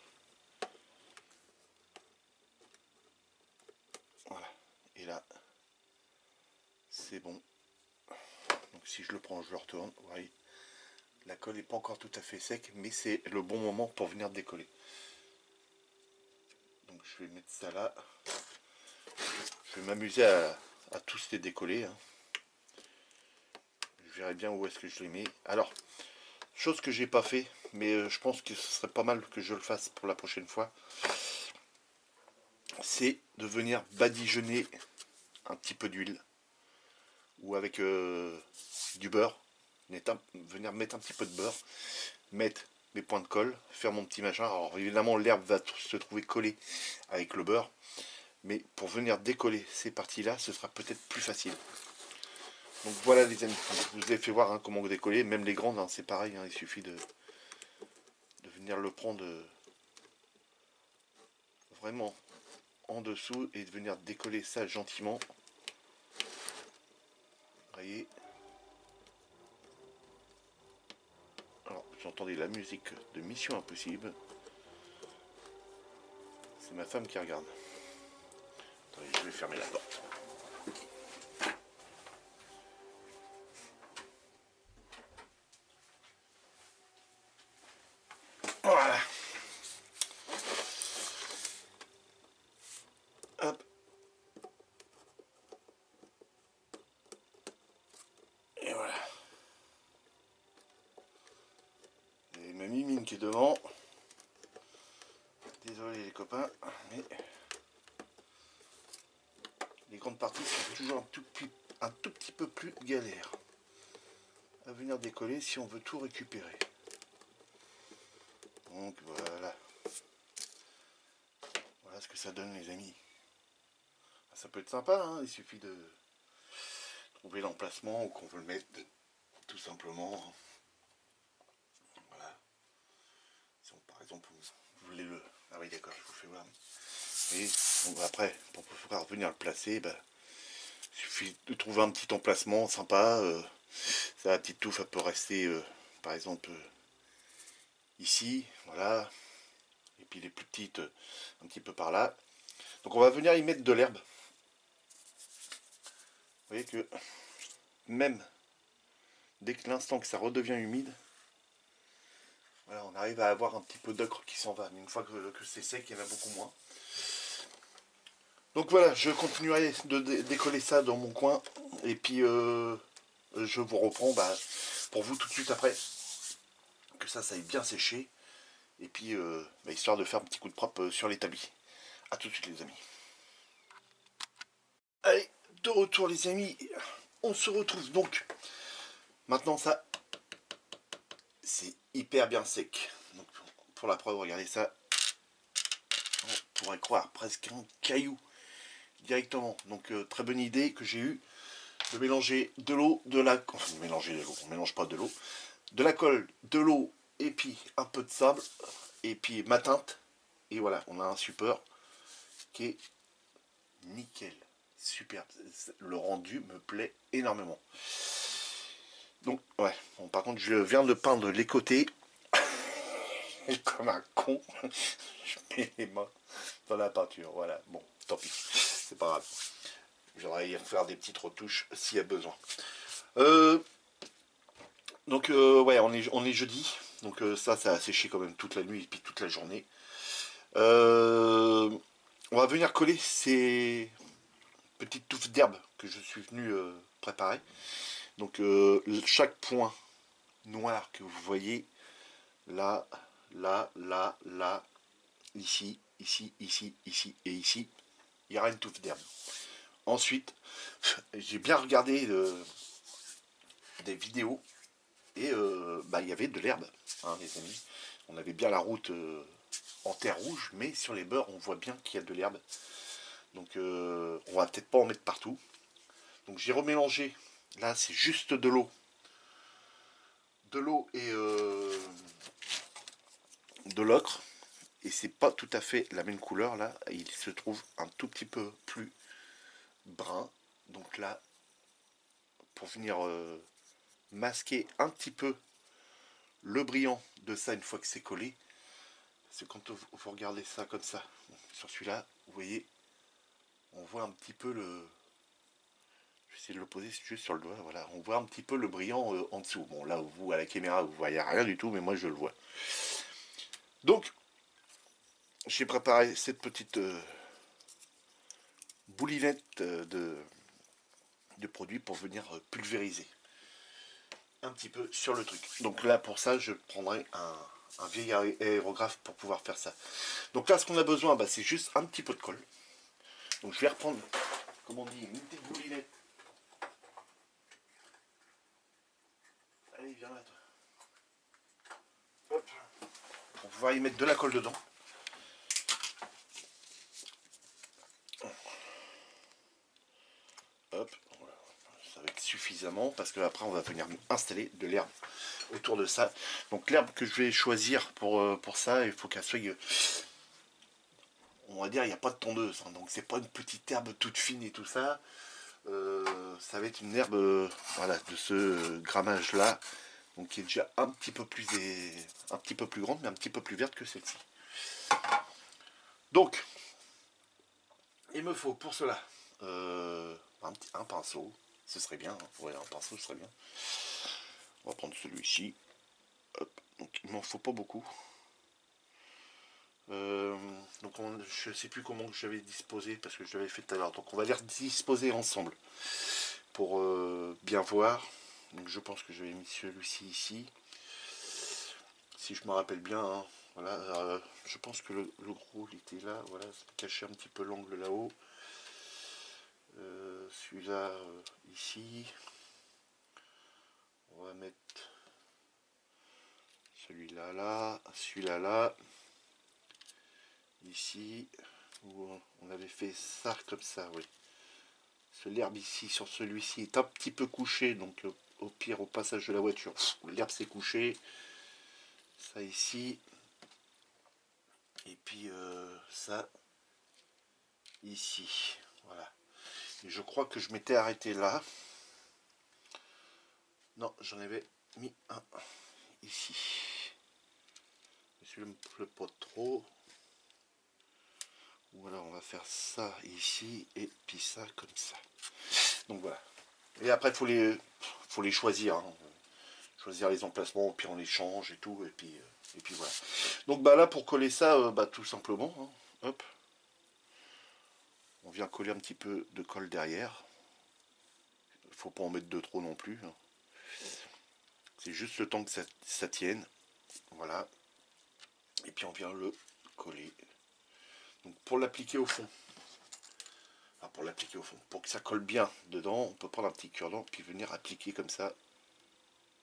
Voilà, et là c'est bon. Donc si je le prends, je le retourne, vous voyez, la colle n'est pas encore tout à fait sec, mais c'est le bon moment pour venir décoller. Donc je vais mettre ça là. Je vais m'amuser à tous les décoller. Hein. Je verrai bien où est-ce que je les mets. Alors, chose que j'ai pas fait, mais je pense que ce serait pas mal que je le fasse pour la prochaine fois. c'est de venir badigeonner un petit peu d'huile ou avec du beurre, venir mettre un petit peu de beurre, mettre mes points de colle, faire mon petit machin. Alors évidemment l'herbe va se trouver collée avec le beurre, mais pour venir décoller ces parties là ce sera peut-être plus facile. Donc voilà les amis, je vous ai fait voir hein, comment décoller, même les grandes hein, c'est pareil, hein, il suffit de venir le prendre vraiment en dessous et de venir décoller ça gentiment. Vous voyez. Alors vous entendez la musique de Mission Impossible. C'est ma femme qui regarde. Attendez, je vais fermer la porte. Voilà. Hop. Et voilà. Et ma mimine qui est devant. Désolé les copains, mais les grandes parties sont toujours un tout petit peu plus galères à venir décoller si on veut tout récupérer. Donc voilà. Voilà ce que ça donne les amis. Ça peut être sympa, hein, il suffit de trouver l'emplacement où qu'on veut le mettre, tout simplement. Voilà. Si on, par exemple vous voulez le... Ah oui d'accord, je vous fais voir. Et bon, après, pour pouvoir venir le placer, bah, il suffit de trouver un petit emplacement sympa. Ça, la petite touffe, elle peut rester, par exemple, ici, voilà. Et puis les plus petites, un petit peu par là. Donc on va venir y mettre de l'herbe. Vous voyez que même dès que l'instant que ça redevient humide, voilà, on arrive à avoir un petit peu d'ocre qui s'en va. Mais une fois que c'est sec, il y en a beaucoup moins. Donc voilà, je continuerai de décoller ça dans mon coin. Et puis je vous reprends bah, pour vous tout de suite après. Que ça aille bien sécher. Et puis bah, histoire de faire un petit coup de propre sur l'établi. A tout de suite les amis. Allez, de retour les amis. On se retrouve donc. Maintenant ça, c'est hyper bien sec. Donc pour la preuve, regardez ça. On pourrait croire presque un caillou directement. Donc très bonne idée que j'ai eue de mélanger de l'eau, de la... Enfin, mélanger de l'eau, on mélange pas de l'eau. De la colle, de l'eau, et puis un peu de sable, et puis ma teinte. Et voilà, on a un support qui est nickel. Super. Le rendu me plaît énormément. Donc, ouais. Bon, par contre, je viens de peindre les côtés. Et comme un con, je mets les mains dans la peinture. Voilà. Bon, tant pis. C'est pas grave. J'aurais y faire des petites retouches s'il y a besoin. Donc, ouais, on est jeudi. Donc, ça a séché quand même toute la nuit et puis toute la journée. On va venir coller ces petites touffes d'herbe que je suis venu préparer. Donc chaque point noir que vous voyez, là, là, là, là, ici, ici, ici, ici et ici, il y aura une touffe d'herbe. Ensuite, j'ai bien regardé des vidéos et bah, il y avait de l'herbe, hein, les amis. On avait bien la route en terre rouge, mais sur les bords, on voit bien qu'il y a de l'herbe. Donc on va peut-être pas en mettre partout. Donc j'ai remélangé. Là, c'est juste de l'eau. De l'eau et de l'ocre. Et c'est pas tout à fait la même couleur. Là, il se trouve un tout petit peu plus brun. Donc là, pour venir masquer un petit peu le brillant de ça une fois que c'est collé. C'est quand vous regardez ça comme ça. Bon, sur celui-là, vous voyez, on voit un petit peu le... Je vais essayer de le poser juste sur le doigt. Voilà, on voit un petit peu le brillant en dessous. Bon, là, vous, à la caméra, vous voyez rien du tout, mais moi, je le vois. Donc, j'ai préparé cette petite boulinette de produits pour venir pulvériser un petit peu sur le truc. Donc là, pour ça, je prendrai un vieil aérographe pour pouvoir faire ça. Donc là, ce qu'on a besoin, bah, c'est juste un petit peu de colle. Donc je vais reprendre, comme on dit, une petite boulinette. Allez, viens là, toi. Hop. Pour pouvoir y mettre de la colle dedans. Hop, voilà. Ça va être suffisamment parce que après on va venir installer de l'herbe autour de ça. Donc l'herbe que je vais choisir pour ça, il faut qu'elle soit, on va dire, il n'y a pas de tondeuse, hein, donc c'est pas une petite herbe toute fine et tout ça. Ça va être une herbe voilà, de ce grammage là, donc qui est déjà un petit peu plus grande, mais un petit peu plus verte que celle-ci. Donc il me faut pour cela un pinceau, ce serait bien, hein. Ouais, un pinceau ce serait bien. On va prendre celui-ci. Donc il m'en faut pas beaucoup. Donc je sais plus comment j'avais disposé parce que je l'avais fait tout à l'heure. Donc on va les disposer ensemble pour bien voir. Donc je pense que j'avais mis celui-ci ici. Si je me rappelle bien, hein. Voilà, je pense que le gros il était là. Voilà, ça cachait un petit peu l'angle là-haut. Celui-là ici. On va mettre celui-là là, celui-là là. Ici, où on avait fait ça comme ça, oui. L'herbe ici sur celui-ci est un petit peu couché, donc au pire au passage de la voiture, l'herbe s'est couchée. Ça ici. Et puis ça ici. Voilà. Et je crois que je m'étais arrêté là. Non, j'en avais mis un ici. Celui-là me plaît pas trop. Voilà, on va faire ça ici et puis ça comme ça. Donc voilà. Et après, faut les choisir. Hein. Choisir les emplacements, puis on les change et tout. Et puis voilà. Donc bah là, pour coller ça, tout simplement. Hein, hop. On vient coller un petit peu de colle derrière. Il ne faut pas en mettre de trop non plus. Hein. C'est juste le temps que ça tienne. Voilà. Et puis on vient le coller. Donc pour l'appliquer au fond. Enfin, pour l'appliquer au fond. Pour que ça colle bien dedans, on peut prendre un petit cure-dent puis venir appliquer comme ça.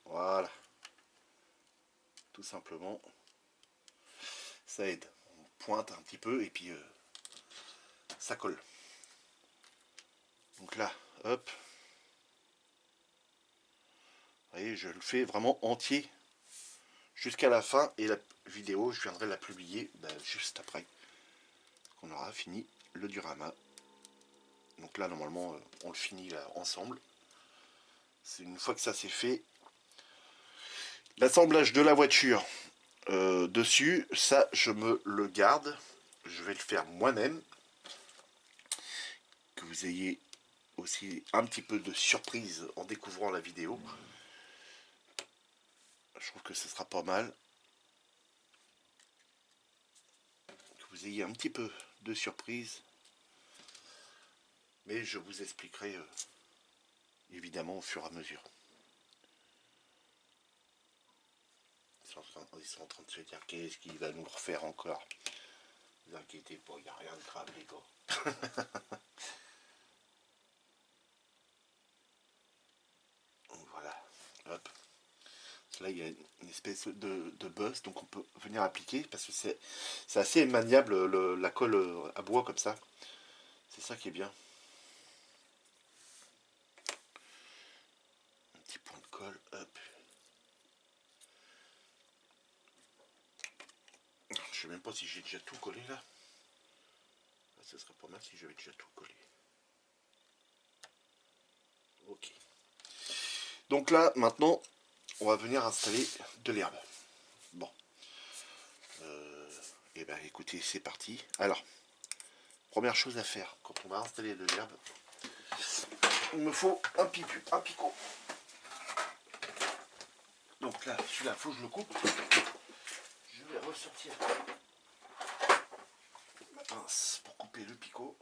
Voilà. Tout simplement. Ça aide. On pointe un petit peu et puis ça colle. Donc là, hop. Vous voyez, je le fais vraiment entier jusqu'à la fin. Et la vidéo, je viendrai la publier juste après qu'on aura fini le diorama. Donc là, normalement, on le finit là ensemble. C'est une fois que ça c'est fait. L'assemblage de la voiture dessus, ça, je me le garde. Je vais le faire moi-même. Que vous ayez aussi un petit peu de surprise en découvrant la vidéo. Je trouve que ce sera pas mal. Que vous ayez un petit peu de surprise. Mais je vous expliquerai évidemment au fur et à mesure. Ils sont en train de se dire qu'est-ce qu'il va nous refaire encore. Ne vous inquiétez pas, il n'y a rien de grave les gars. Voilà, hop. Là il y a une espèce de buzz, donc on peut venir appliquer parce que c'est assez maniable la colle à bois comme ça. C'est ça qui est bien. Un petit point de colle, hop. Je sais même pas si j'ai déjà tout collé là. Ça serait pas mal si j'avais déjà tout collé. Ok. Donc là, maintenant, on va venir installer de l'herbe. Bon. Et ben écoutez, c'est parti. Alors, première chose à faire, quand on va installer de l'herbe, il me faut un picot. Donc là, celui-là, il faut que je le coupe. Je vais ressortir ma pince pour couper le picot.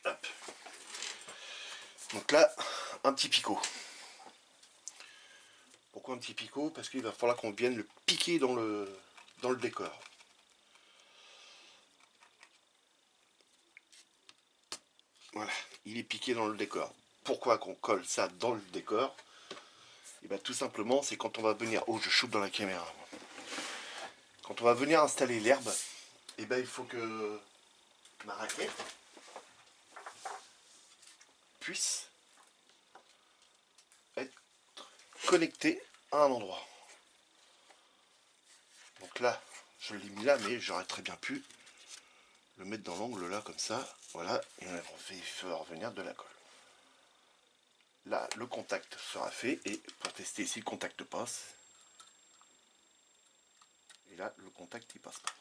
Hop. Donc là, un petit picot. Pourquoi un petit picot? Parce qu'il va falloir qu'on vienne le piquer dans le décor. Voilà, il est piqué dans le décor. Pourquoi qu'on colle ça dans le décor? Et bien tout simplement, c'est quand on va venir... Oh, je shoot dans la caméra. Quand on va venir installer l'herbe, et ben il faut que ma raquette puisse être connectée à un endroit. Donc là, je l'ai mis là, mais j'aurais très bien pu le mettre dans l'angle là, comme ça. Voilà, et on fait revenir de la colle. Là, le contact sera fait, et pour tester si le contact passe, et là, le contact il passe pas.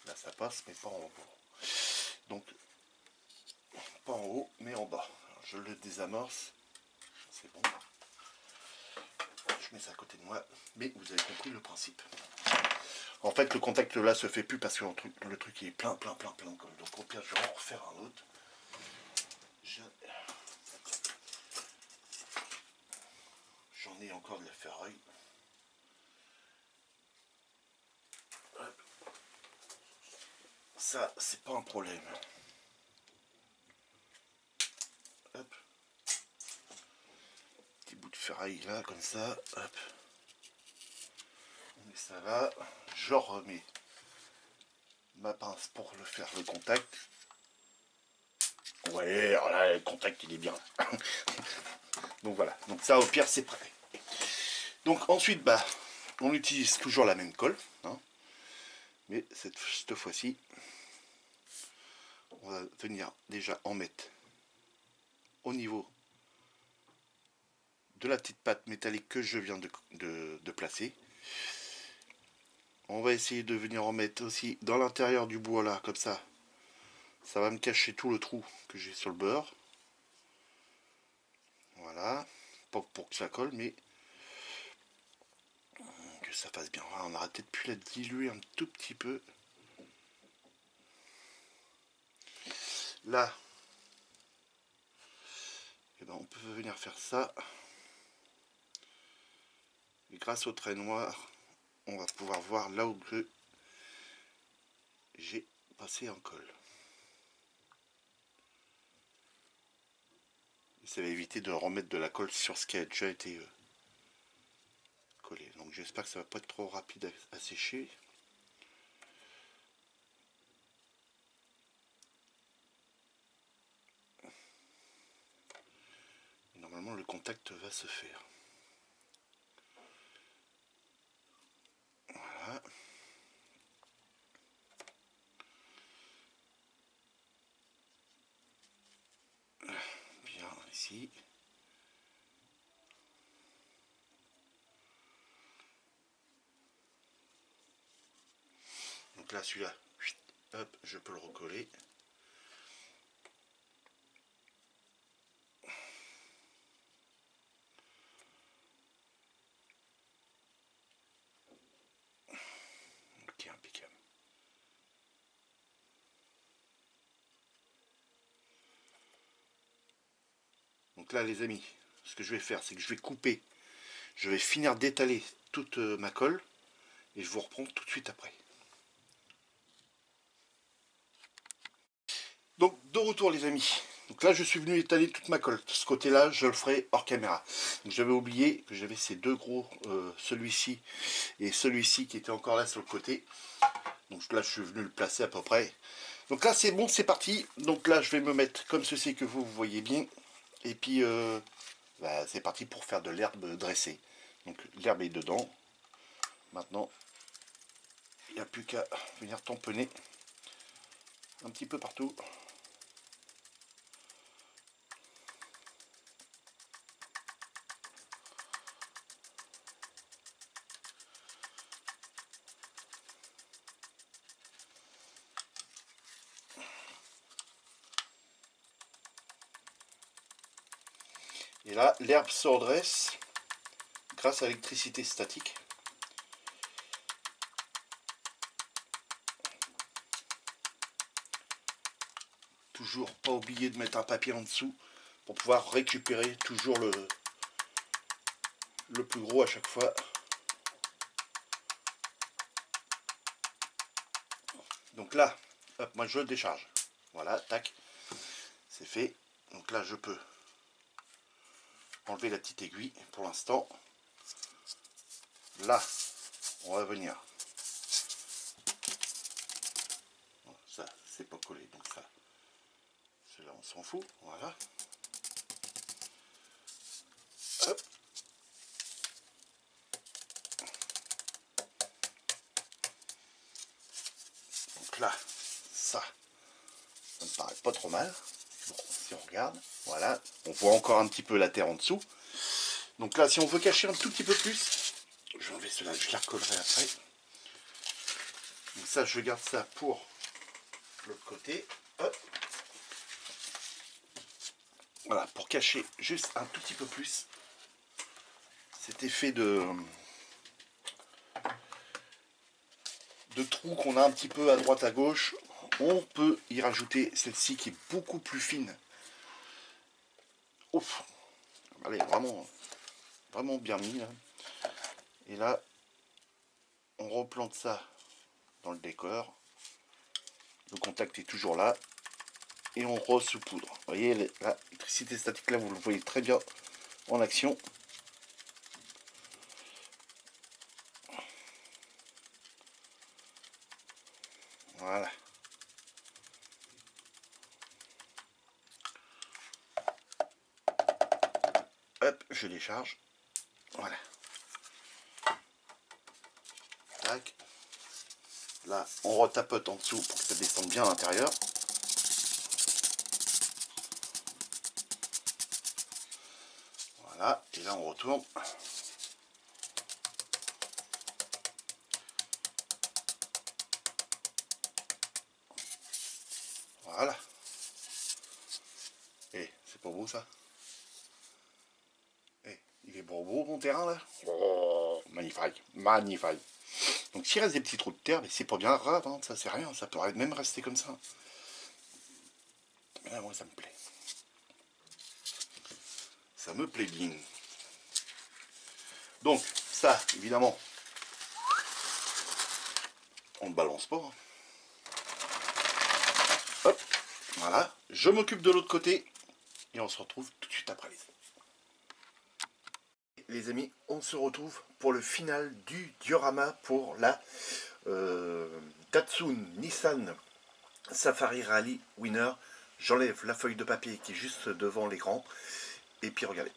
Là, ça passe, mais pas en haut. Donc, pas en haut, mais en bas. Alors, je le désamorce. C'est bon. Je mets ça à côté de moi, mais vous avez compris le principe. En fait, le contact là se fait plus parce que le truc est plein. Donc au pire, je vais en refaire un autre. J'en ai encore de la ferraille. Ça, c'est pas un problème. Hop. Petit bout de ferraille là, comme ça. Hop. On met ça là. Je remets ma pince pour le faire le contact. Ouais, alors là, le contact il est bien. Donc voilà. Donc ça, au pire, c'est prêt. Donc ensuite, bah, on utilise toujours la même colle. Hein, mais cette fois-ci, on va venir déjà en mettre au niveau de la petite pâte métallique que je viens de placer. On va essayer de venir en mettre aussi dans l'intérieur du bois là, comme ça. Ça va me cacher tout le trou que j'ai sur le beurre. Voilà. Pas pour que ça colle, mais que ça fasse bien. On aurait peut-être pu la diluer un tout petit peu. Là, eh ben, on peut venir faire ça. Et grâce au trait noir, on va pouvoir voir là où j'ai passé en colle. Et ça va éviter de remettre de la colle sur ce qui a déjà été collé. Donc j'espère que ça va pas être trop rapide à sécher. Et normalement le contact va se faire. Voilà. Bien ici. Donc là celui-là, hop, je peux le recoller. Ok, impeccable. Donc là les amis, ce que je vais faire, c'est que je vais couper, je vais finir d'étaler toute ma colle et je vous reprends tout de suite après. Donc de retour les amis. Donc là je suis venu étaler toute ma colle. Ce côté là je le ferai hors caméra. Donc j'avais oublié que j'avais ces deux gros, celui-ci et celui-ci qui étaient encore là sur le côté. Donc là je suis venu le placer à peu près. Donc là c'est bon, c'est parti. Donc là je vais me mettre comme ceci que vous voyez bien. Et puis bah, c'est parti pour faire de l'herbe dressée. Donc l'herbe est dedans. Maintenant il n'y a plus qu'à venir tamponner un petit peu partout. Et là l'herbe se redresse grâce à l'électricité statique. Toujours pas oublier de mettre un papier en dessous pour pouvoir récupérer toujours le plus gros à chaque fois. Donc là, hop, moi je décharge. Voilà, tac, c'est fait. Donc là, je peux enlever la petite aiguille pour l'instant. Là, on va venir. Bon, ça, c'est pas collé, donc ça, cela on s'en fout. Voilà. Hop. Donc là, ça me paraît pas trop mal. Bon, si on regarde, voilà, on voit encore un petit peu la terre en dessous. Donc là, si on veut cacher un tout petit peu plus, je vais enlever cela, je la recollerai après. Donc ça, je garde ça pour l'autre côté. Hop. Voilà, pour cacher juste un tout petit peu plus cet effet de trous qu'on a un petit peu à droite à gauche. On peut y rajouter celle-ci qui est beaucoup plus fine. Ouf, allez, vraiment bien mis là. Et là, on replante ça dans le décor. Le contact est toujours là. Et on re-saupoudre. Vous voyez, l'électricité statique là, vous le voyez très bien en action. Voilà. Hop, je décharge. Voilà. Tac. Là, on retapote en dessous pour que ça descende bien à l'intérieur. Voilà. Et là, on retourne. Voilà. Et c'est pas beau ça? Et il est beau mon terrain là? Oh, magnifique, magnifique. Donc s'il reste des petits trous de terre, mais c'est pas bien grave, hein, ça c'est rien, ça pourrait même rester comme ça. Mais là, moi ça me plaît. Ça me plaît bien. Donc ça, évidemment, on ne balance pas. Hein. Hop, voilà. Je m'occupe de l'autre côté et on se retrouve tout de suite après les amis, on se retrouve pour le final du diorama pour la Datsun Nissan Safari Rally Winner. J'enlève la feuille de papier qui est juste devant l'écran. Et puis regardez.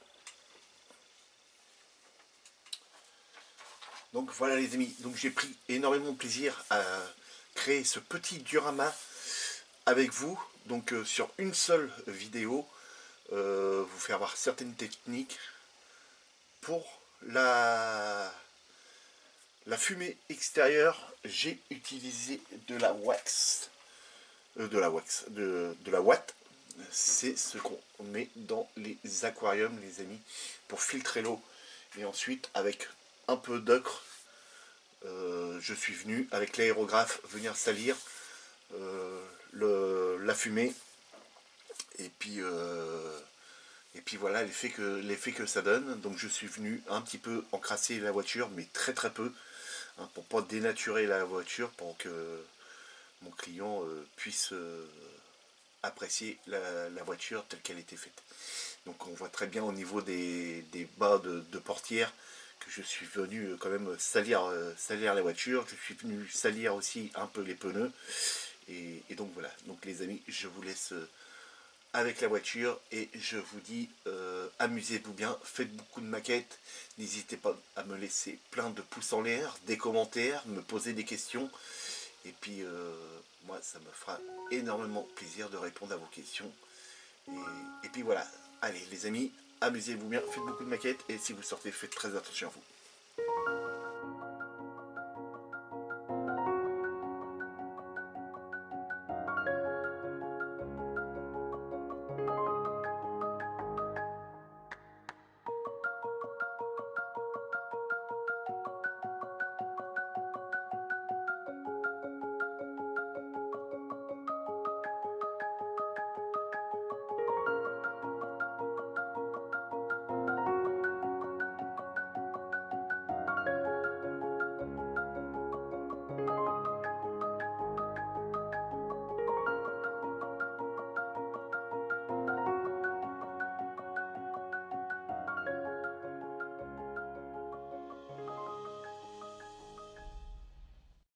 Donc voilà les amis, donc j'ai pris énormément de plaisir à créer ce petit diorama avec vous. Donc sur une seule vidéo, vous faire voir certaines techniques pour la fumée extérieure. J'ai utilisé de la wax, de la ouate. C'est ce qu'on met dans les aquariums les amis pour filtrer l'eau. Et ensuite avec un peu d'ocre, je suis venu avec l'aérographe venir salir la fumée. Et puis voilà l'effet que ça donne. Donc je suis venu un petit peu encrasser la voiture, mais très peu, hein, pour pas dénaturer la voiture, pour que mon client puisse apprécier la voiture telle qu'elle était faite. Donc on voit très bien au niveau des bas de portière que je suis venu quand même salir la voiture. Je suis venu salir aussi un peu les pneus. Et donc voilà, donc les amis, je vous laisse avec la voiture et je vous dis amusez-vous bien, faites beaucoup de maquettes, n'hésitez pas à me laisser plein de pouces en l'air, des commentaires, me poser des questions. Et puis moi ça me fera énormément plaisir de répondre à vos questions. Et puis voilà, allez les amis, amusez-vous bien, faites beaucoup de maquettes et si vous sortez, faites très attention à vous.